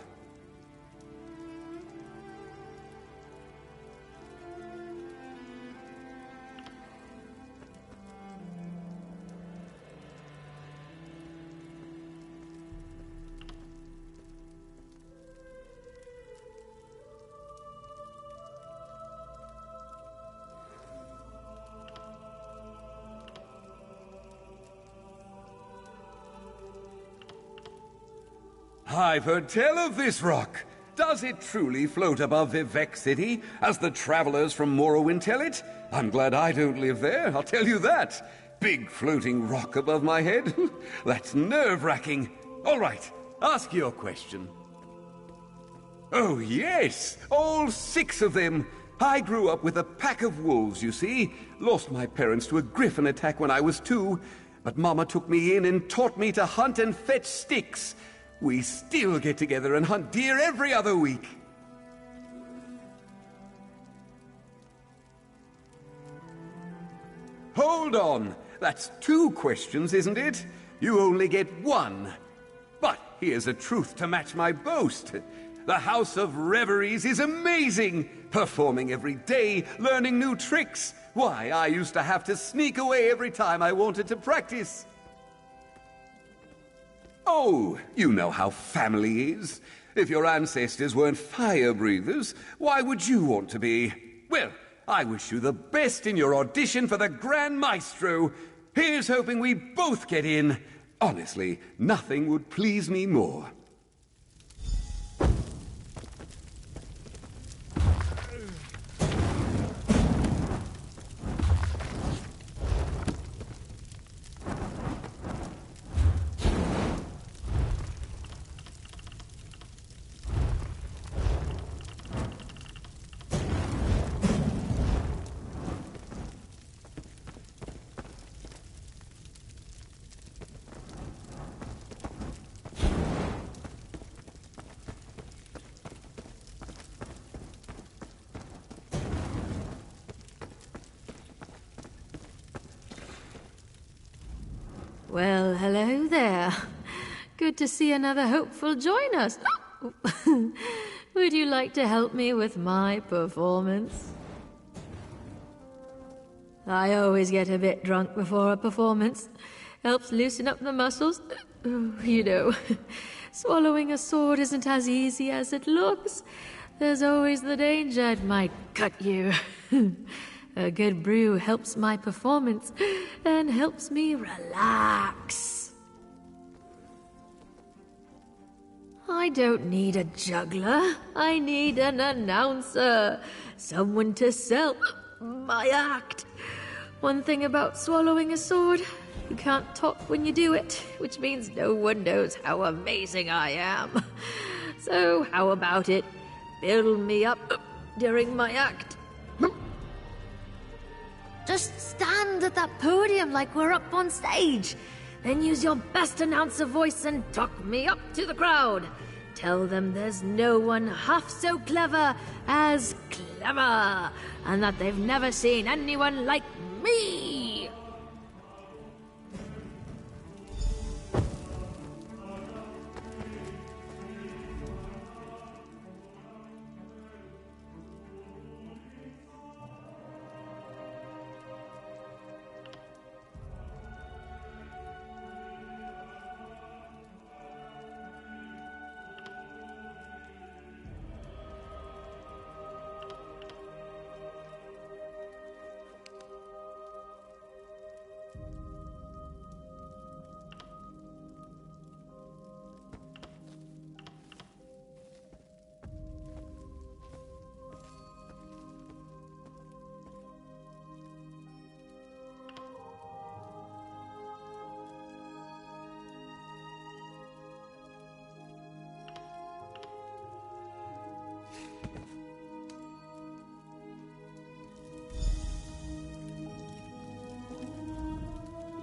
I've heard tell of this rock. Does it truly float above Vivec City, as the travelers from Morrowind tell it? I'm glad I don't live there, I'll tell you that. Big floating rock above my head? That's nerve-wracking. All right, ask your question. Oh, yes, all 6 of them. I grew up with a pack of wolves, you see. Lost my parents to a griffin attack when I was 2, but Mama took me in and taught me to hunt and fetch sticks. We still get together and hunt deer every other week. Hold on. That's 2 questions, isn't it? You only get 1. But here's a truth to match my boast. The House of Reveries is amazing. Performing every day, learning new tricks. Why, I used to have to sneak away every time I wanted to practice. Oh, you know how family is. If your ancestors weren't fire breathers, why would you want to be? Well, I wish you the best in your audition for the Grand Maestro. Here's hoping we both get in. Honestly, nothing would please me more. Well, hello there. Good to see another hopeful join us. Would you like to help me with my performance? I always get a bit drunk before a performance. Helps loosen up the muscles. You know, swallowing a sword isn't as easy as it looks. There's always the danger it might cut you. A good brew helps my performance and helps me relax. I don't need a juggler. I need an announcer. Someone to sell my act. One thing about swallowing a sword, you can't talk when you do it, which means no one knows how amazing I am. So how about it? Build me up during my act. Just stand at that podium like we're up on stage. Then use your best announcer voice and talk me up to the crowd. Tell them there's no one half so clever as clever, and that they've never seen anyone like me.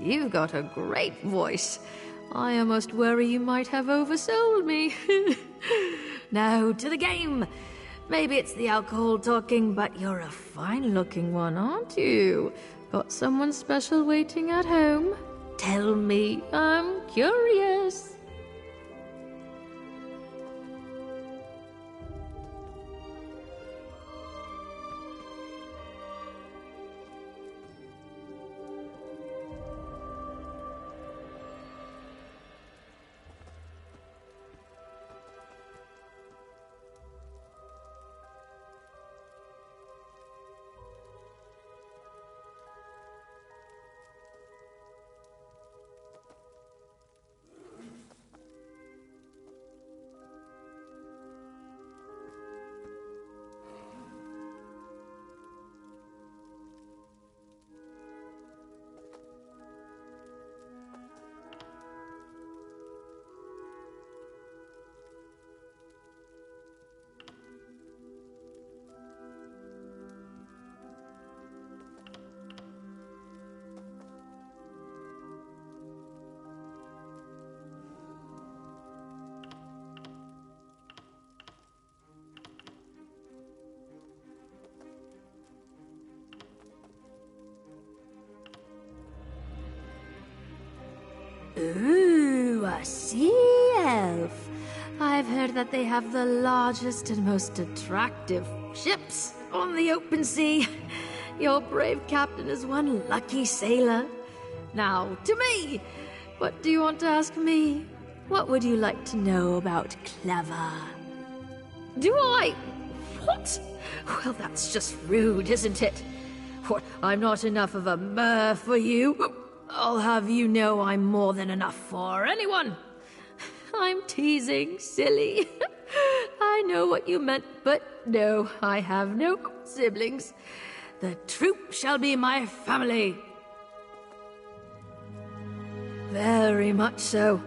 You've got a great voice. I almost worry you might have oversold me. Now, to the game. Maybe it's the alcohol talking, but you're a fine-looking one, aren't you? Got someone special waiting at home? Tell me, I'm curious. Ooh, a sea elf. I've heard that they have the largest and most attractive ships on the open sea. Your brave captain is one lucky sailor. Now, to me. What do you want to ask me? What would you like to know about Clever? Do I? What? Well, that's just rude, isn't it? What, I'm not enough of a mer for you? I'll have you know I'm more than enough for anyone. I'm teasing, silly. I know what you meant, but no, I have no siblings. The troop shall be my family. Very much so.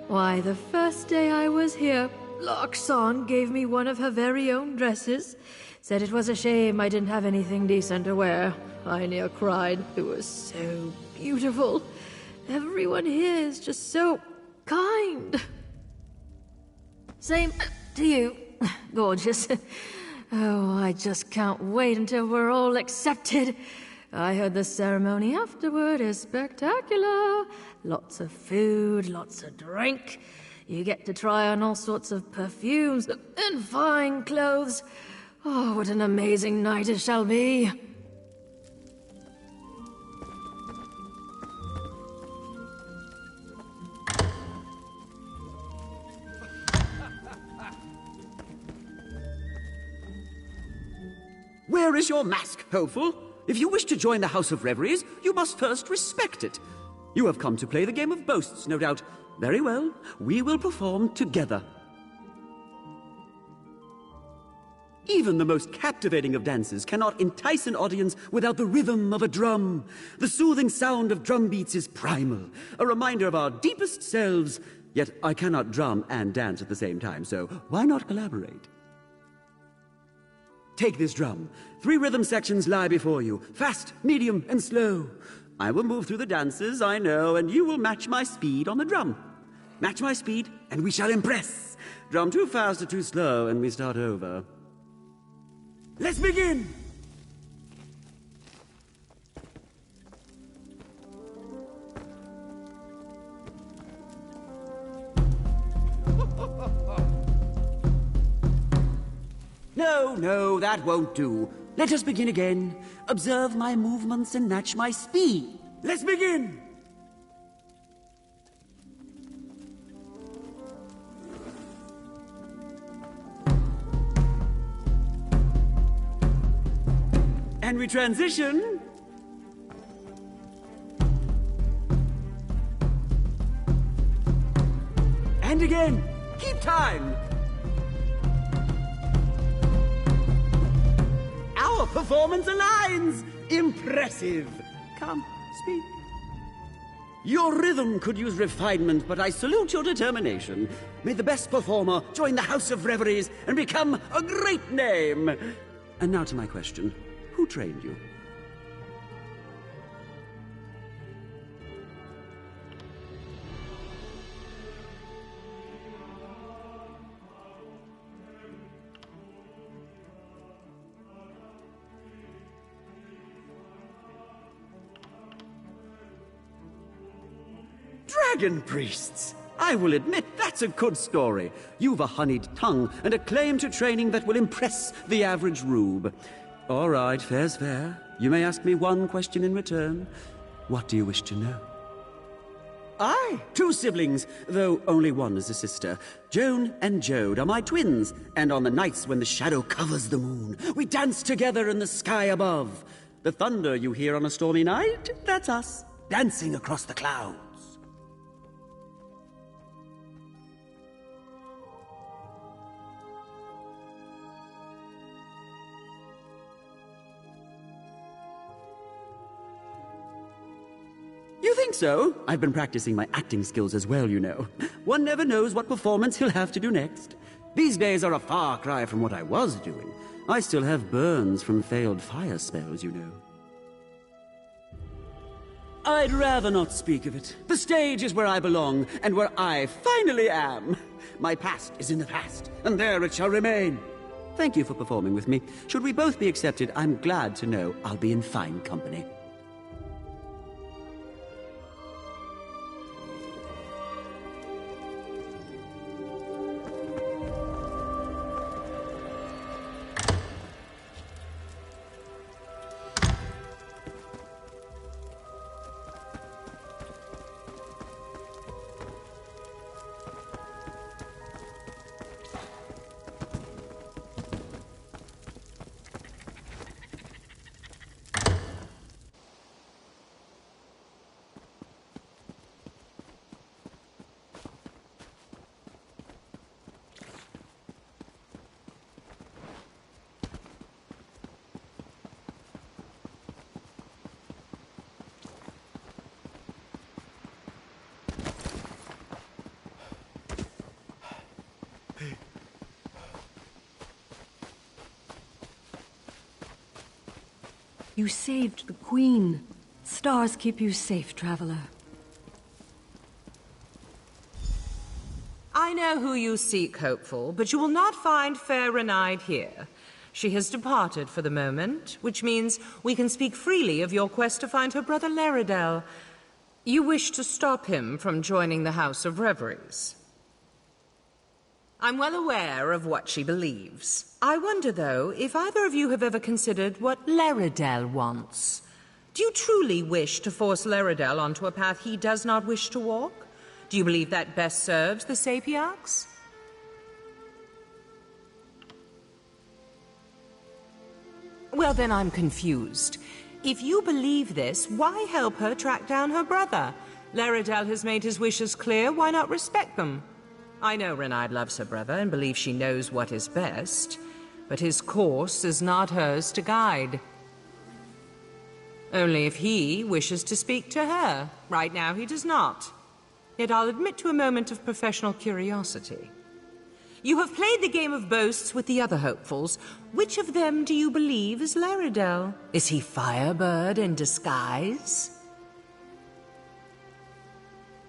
Why, the first day I was here, Loxon gave me one of her very own dresses. Said it was a shame I didn't have anything decent to wear. I near cried. It was so beautiful. Everyone here is just so kind. Same to you. Gorgeous. Oh, I just can't wait until we're all accepted. I heard the ceremony afterward is spectacular. Lots of food, lots of drink. You get to try on all sorts of perfumes and fine clothes. Oh, what an amazing night it shall be. Where is your mask, hopeful? If you wish to join the House of Reveries, you must first respect it. You have come to play the game of boasts, no doubt. Very well, we will perform together. Even the most captivating of dances cannot entice an audience without the rhythm of a drum. The soothing sound of drum beats is primal, a reminder of our deepest selves. Yet I cannot drum and dance at the same time, so why not collaborate? Take this drum. 3 rhythm sections lie before you, fast, medium, and slow. I will move through the dances, I know, and you will match my speed on the drum. Match my speed, and we shall impress. Drum too fast or too slow, and we start over. Let's begin! No, that won't do. Let us begin again. Observe my movements and match my speed. Let's begin! And we transition. And again. Keep time. Our performance aligns! Impressive! Come, speak. Your rhythm could use refinement, but I salute your determination. May the best performer join the House of Reveries and become a great name! And now to my question. Who trained you? Dragon priests! I will admit that's a good story. You've a honeyed tongue and a claim to training that will impress the average rube. All right, fair's fair. You may ask me one question in return. What do you wish to know? Aye, 2 siblings, though only one is a sister. Joan and Jode are my twins, and on the nights when the shadow covers the moon, we dance together in the sky above. The thunder you hear on a stormy night, that's us, dancing across the clouds. You think so? I've been practicing my acting skills as well, you know. One never knows what performance he'll have to do next. These days are a far cry from what I was doing. I still have burns from failed fire spells, you know. I'd rather not speak of it. The stage is where I belong, and where I finally am. My past is in the past, and there it shall remain. Thank you for performing with me. Should we both be accepted, I'm glad to know I'll be in fine company. You saved the Queen. Stars keep you safe, traveler. I know who you seek, Hopeful, but you will not find Fair Renide here. She has departed for the moment, which means we can speak freely of your quest to find her brother Laredel. You wish to stop him from joining the House of Reveries. I'm well aware of what she believes. I wonder, though, if either of you have ever considered what Laredale wants. Do you truly wish to force Laredale onto a path he does not wish to walk? Do you believe that best serves the Sapiarchs? Well, then I'm confused. If you believe this, why help her track down her brother? Laredale has made his wishes clear, why not respect them? I know Renaid loves her brother and believes she knows what is best, but his course is not hers to guide. Only if he wishes to speak to her. Right now he does not. Yet I'll admit to a moment of professional curiosity. You have played the game of boasts with the other hopefuls. Which of them do you believe is Laredale? Is he Firebird in disguise?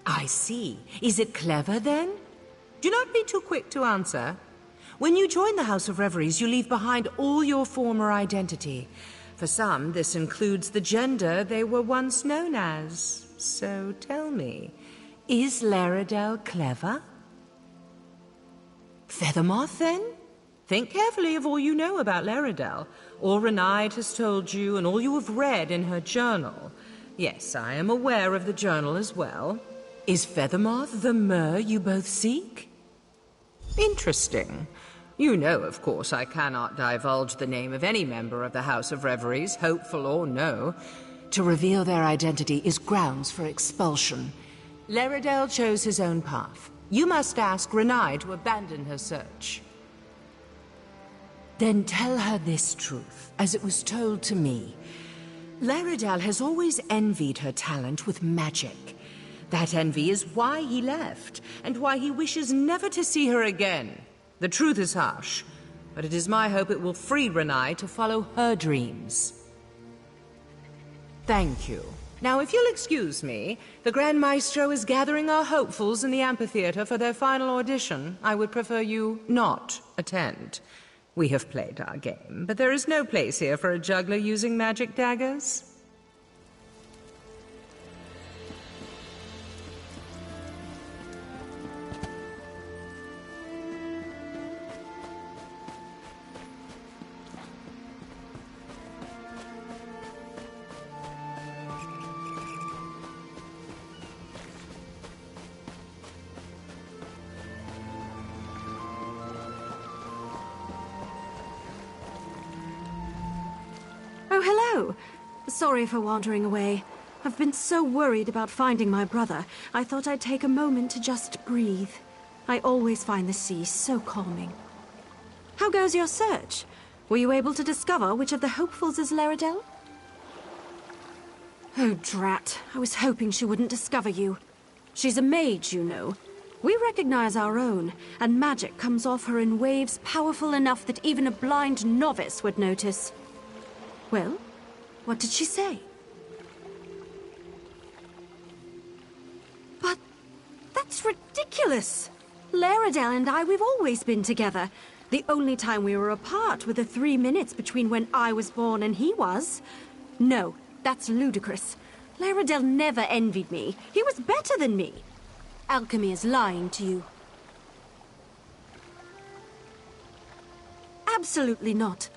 I see. Is it clever, then? Do not be too quick to answer. When you join the House of Reveries, you leave behind all your former identity. For some, this includes the gender they were once known as. So tell me, is Laredale clever? Feathermoth, then? Think carefully of all you know about Laredale. All Renaid has told you and all you have read in her journal. Yes, I am aware of the journal as well. Is Feathermoth the Mer you both seek? Interesting. You know, of course, I cannot divulge the name of any member of the House of Reveries, hopeful or no. To reveal their identity is grounds for expulsion. Laredale chose his own path. You must ask Renaid to abandon her search. Then tell her this truth, as it was told to me. Laredale has always envied her talent with magic. That envy is why he left, and why he wishes never to see her again. The truth is harsh, but it is my hope it will free Renaid to follow her dreams. Thank you. Now, if you'll excuse me, the Grand Maestro is gathering our hopefuls in the amphitheater for their final audition. I would prefer you not attend. We have played our game, but there is no place here for a juggler using magic daggers. Oh, hello. Sorry for wandering away. I've been so worried about finding my brother, I thought I'd take a moment to just breathe. I always find the sea so calming. How goes your search? Were you able to discover which of the hopefuls is Laredale? Oh, drat. I was hoping she wouldn't discover you. She's a mage, you know. We recognize our own, and magic comes off her in waves powerful enough that even a blind novice would notice. Well, what did she say? But that's ridiculous! Laredale and I, we've always been together. The only time we were apart were the 3 minutes between when I was born and he was. No, that's ludicrous. Laredale never envied me. He was better than me. Alchemy is lying to you. Absolutely not.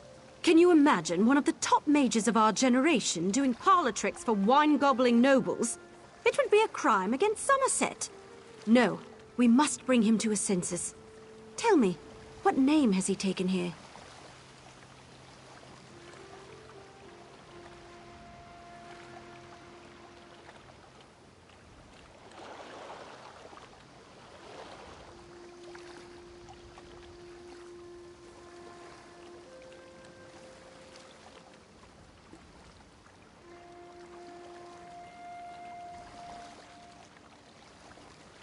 Can you imagine one of the top mages of our generation doing parlor tricks for wine-gobbling nobles? It would be a crime against Summerset. No, we must bring him to his senses. Tell me, what name has he taken here?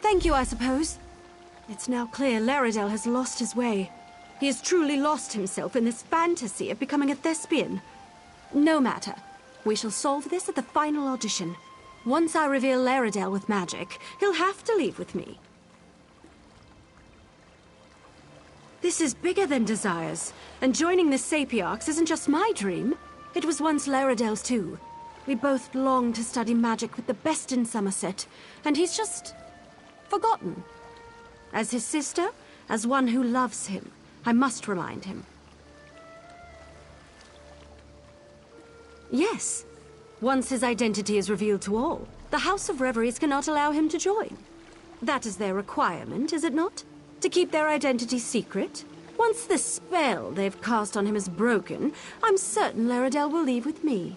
Thank you, I suppose. It's now clear Laredale has lost his way. He has truly lost himself in this fantasy of becoming a thespian. No matter. We shall solve this at the final audition. Once I reveal Laredale with magic, he'll have to leave with me. This is bigger than desires, and joining the Sapiarchs isn't just my dream. It was once Laredale's too. We both longed to study magic with the best in Summerset, and he's just forgotten. As his sister, As one who loves him, I must remind him. Yes. Once his identity is revealed to all, the House of Reveries cannot allow him to join. That is their requirement, is it not? To keep their identity secret? Once the spell they've cast on him is broken, I'm certain Laredale will leave with me.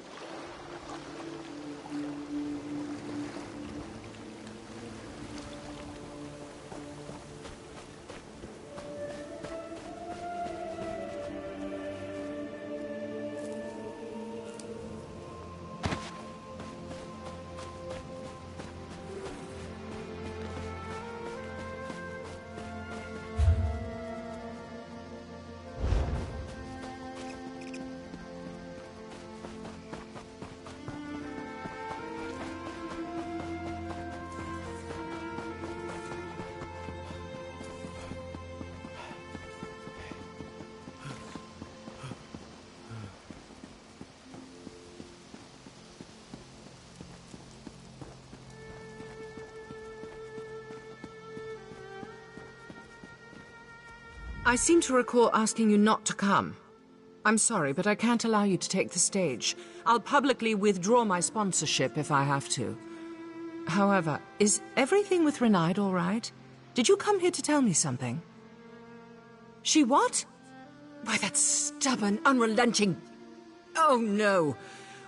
I seem to recall asking you not to come. I'm sorry, but I can't allow you to take the stage. I'll publicly withdraw my sponsorship if I have to. However, is everything with Renaid all right? Did you come here to tell me something? She what? Why, that stubborn, unrelenting... Oh, no.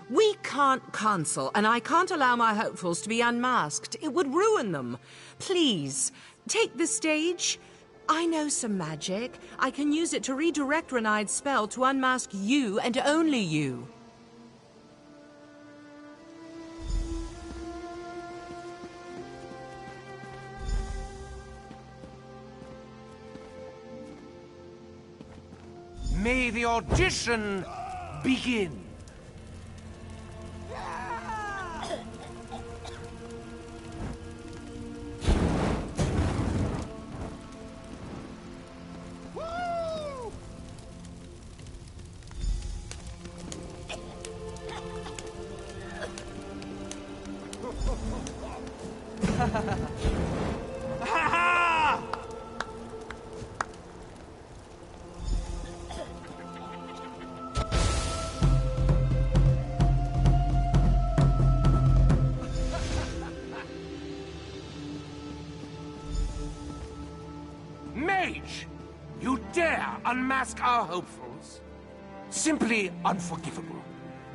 We can't cancel, and I can't allow my hopefuls to be unmasked. It would ruin them. Please, take the stage. I know some magic. I can use it to redirect Renaid's spell to unmask you and only you. May the audition begin. Mage! You dare unmask our hopefuls? Simply unforgivable.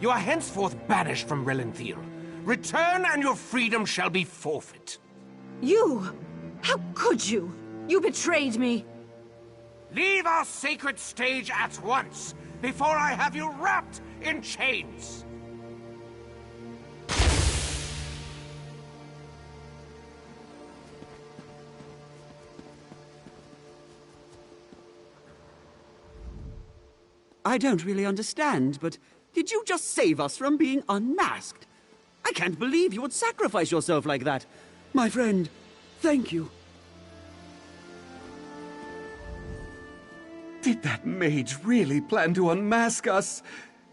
You are henceforth banished from Relenthil. Return and your freedom shall be forfeit. You! How could you? You betrayed me! Leave our sacred stage at once, before I have you wrapped in chains! I don't really understand, but did you just save us from being unmasked? I can't believe you would sacrifice yourself like that. My friend, thank you. Did that mage really plan to unmask us?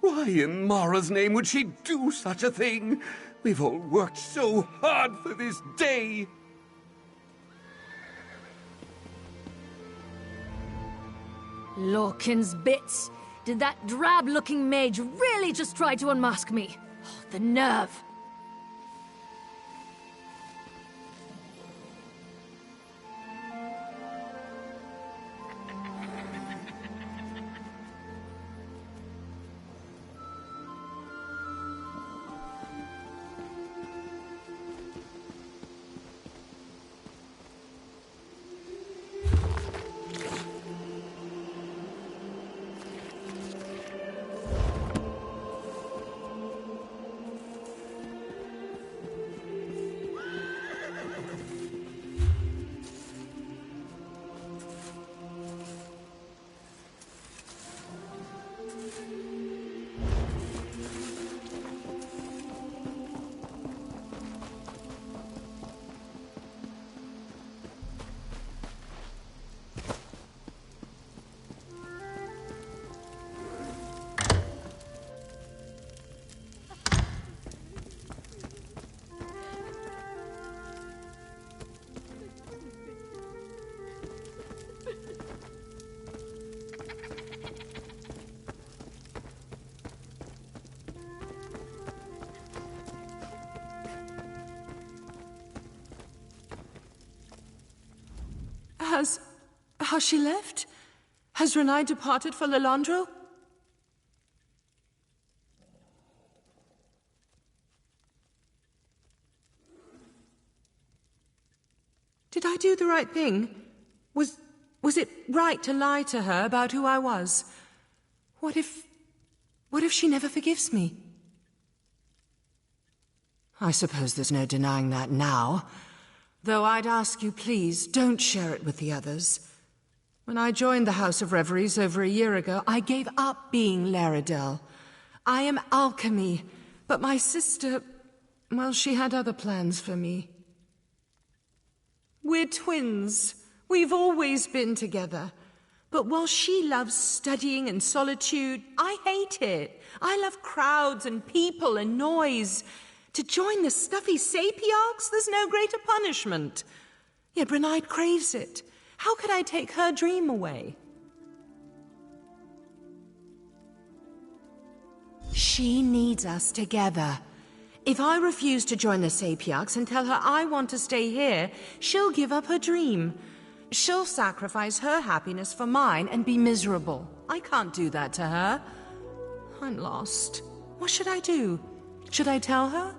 Why in Mara's name would she do such a thing? We've all worked so hard for this day. Lorcan's bits. Did that drab-looking mage really just try to unmask me? Oh, the nerve. Has she left? Has Renai departed for Lilandro? Did I do the right thing? Was it right to lie to her about who I was? What if she never forgives me? I suppose there's no denying that now. Though I'd ask you, please, don't share it with the others. When I joined the House of Reveries over a year ago, I gave up being Laredale. I am alchemy, but my sister, well, she had other plans for me. We're twins. We've always been together. But while she loves studying and solitude, I hate it. I love crowds and people and noise. To join the stuffy sapiarchs, there's no greater punishment. Yet Brunide craves it. How could I take her dream away? She needs us together. If I refuse to join the sapiarchs and tell her I want to stay here, she'll give up her dream. She'll sacrifice her happiness for mine and be miserable. I can't do that to her. I'm lost. What should I do? Should I tell her?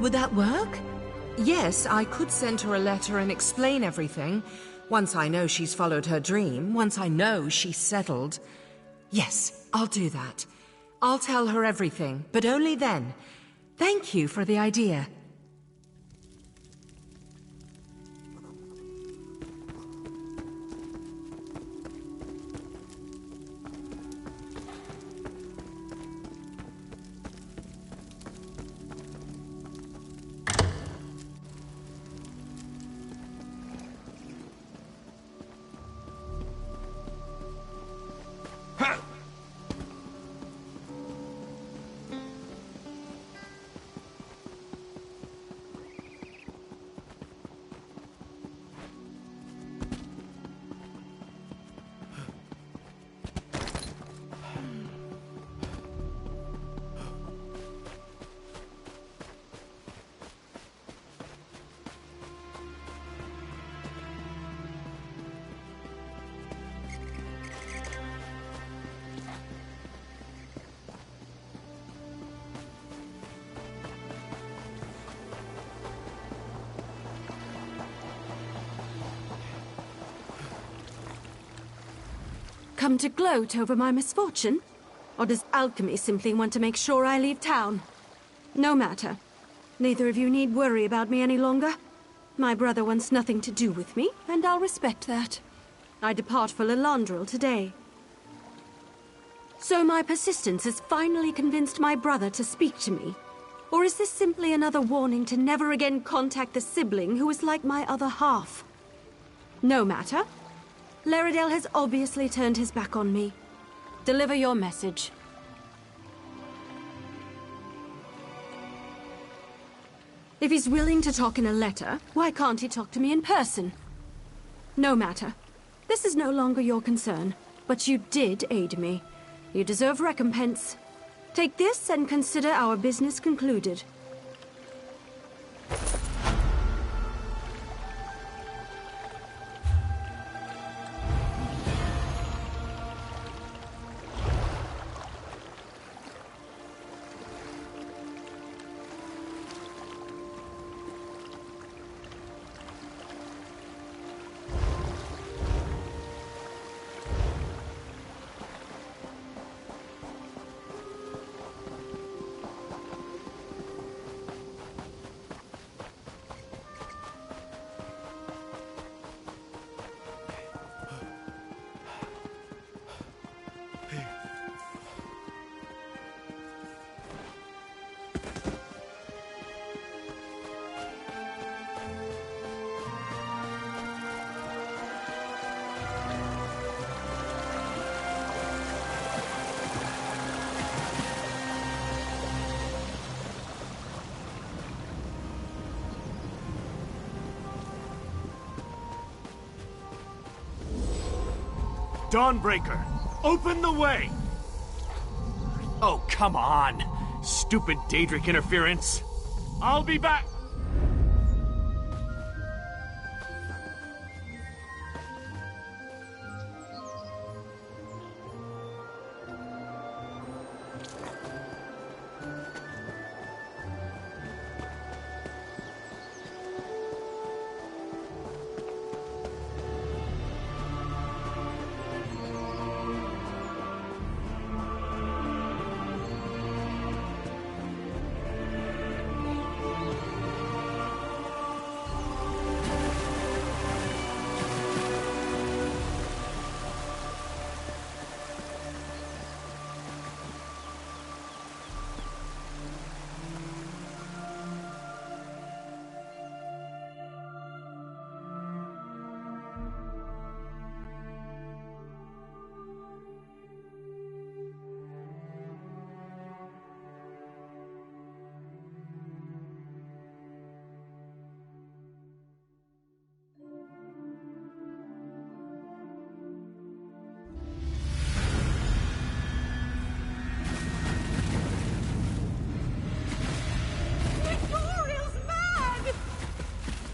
Would that work? Yes, I could send her a letter and explain everything. Once I know she's followed her dream, once I know she's settled. Yes, I'll do that. I'll tell her everything, but only then. Thank you for the idea. Come to gloat over my misfortune? Or does alchemy simply want to make sure I leave town? No matter. Neither of you need worry about me any longer. My brother wants nothing to do with me, and I'll respect that. I depart for Lilandro today. So my persistence has finally convinced my brother to speak to me? Or is this simply another warning to never again contact the sibling who is like my other half? No matter. Laredale has obviously turned his back on me. Deliver your message. If he's willing to talk in a letter, why can't he talk to me in person? No matter. This is no longer your concern, but you did aid me. You deserve recompense. Take this and consider our business concluded. Dawnbreaker, open the way! Oh, come on! Stupid Daedric interference! I'll be back!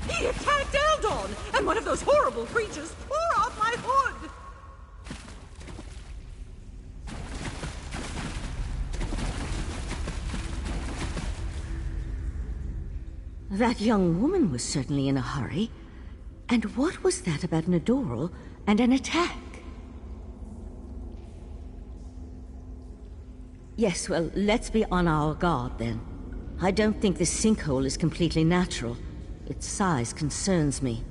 He attacked Eldon, and one of those horrible creatures tore off my hood! That young woman was certainly in a hurry. And what was that about an Adoral and an attack? Yes, well, let's be on our guard then. I don't think this sinkhole is completely natural. Its size concerns me.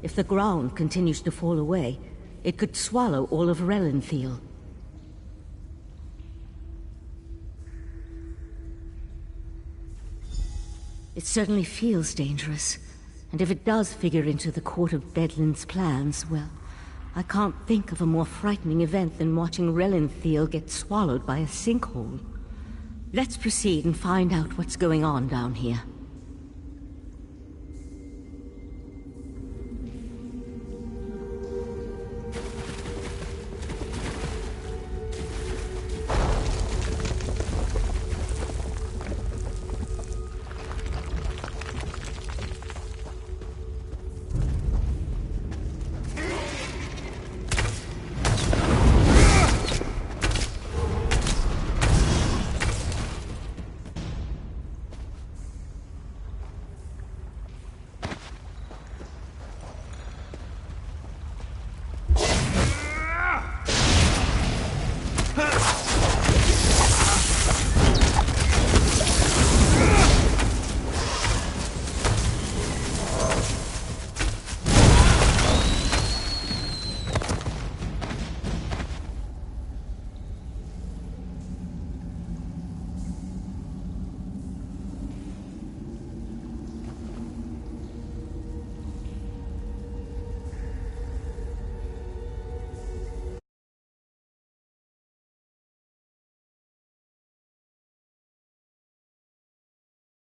If the ground continues to fall away, it could swallow all of Relenthiel. It certainly feels dangerous. And if it does figure into the Court of Deadland's plans, well, I can't think of a more frightening event than watching Relenthiel get swallowed by a sinkhole. Let's proceed and find out what's going on down here.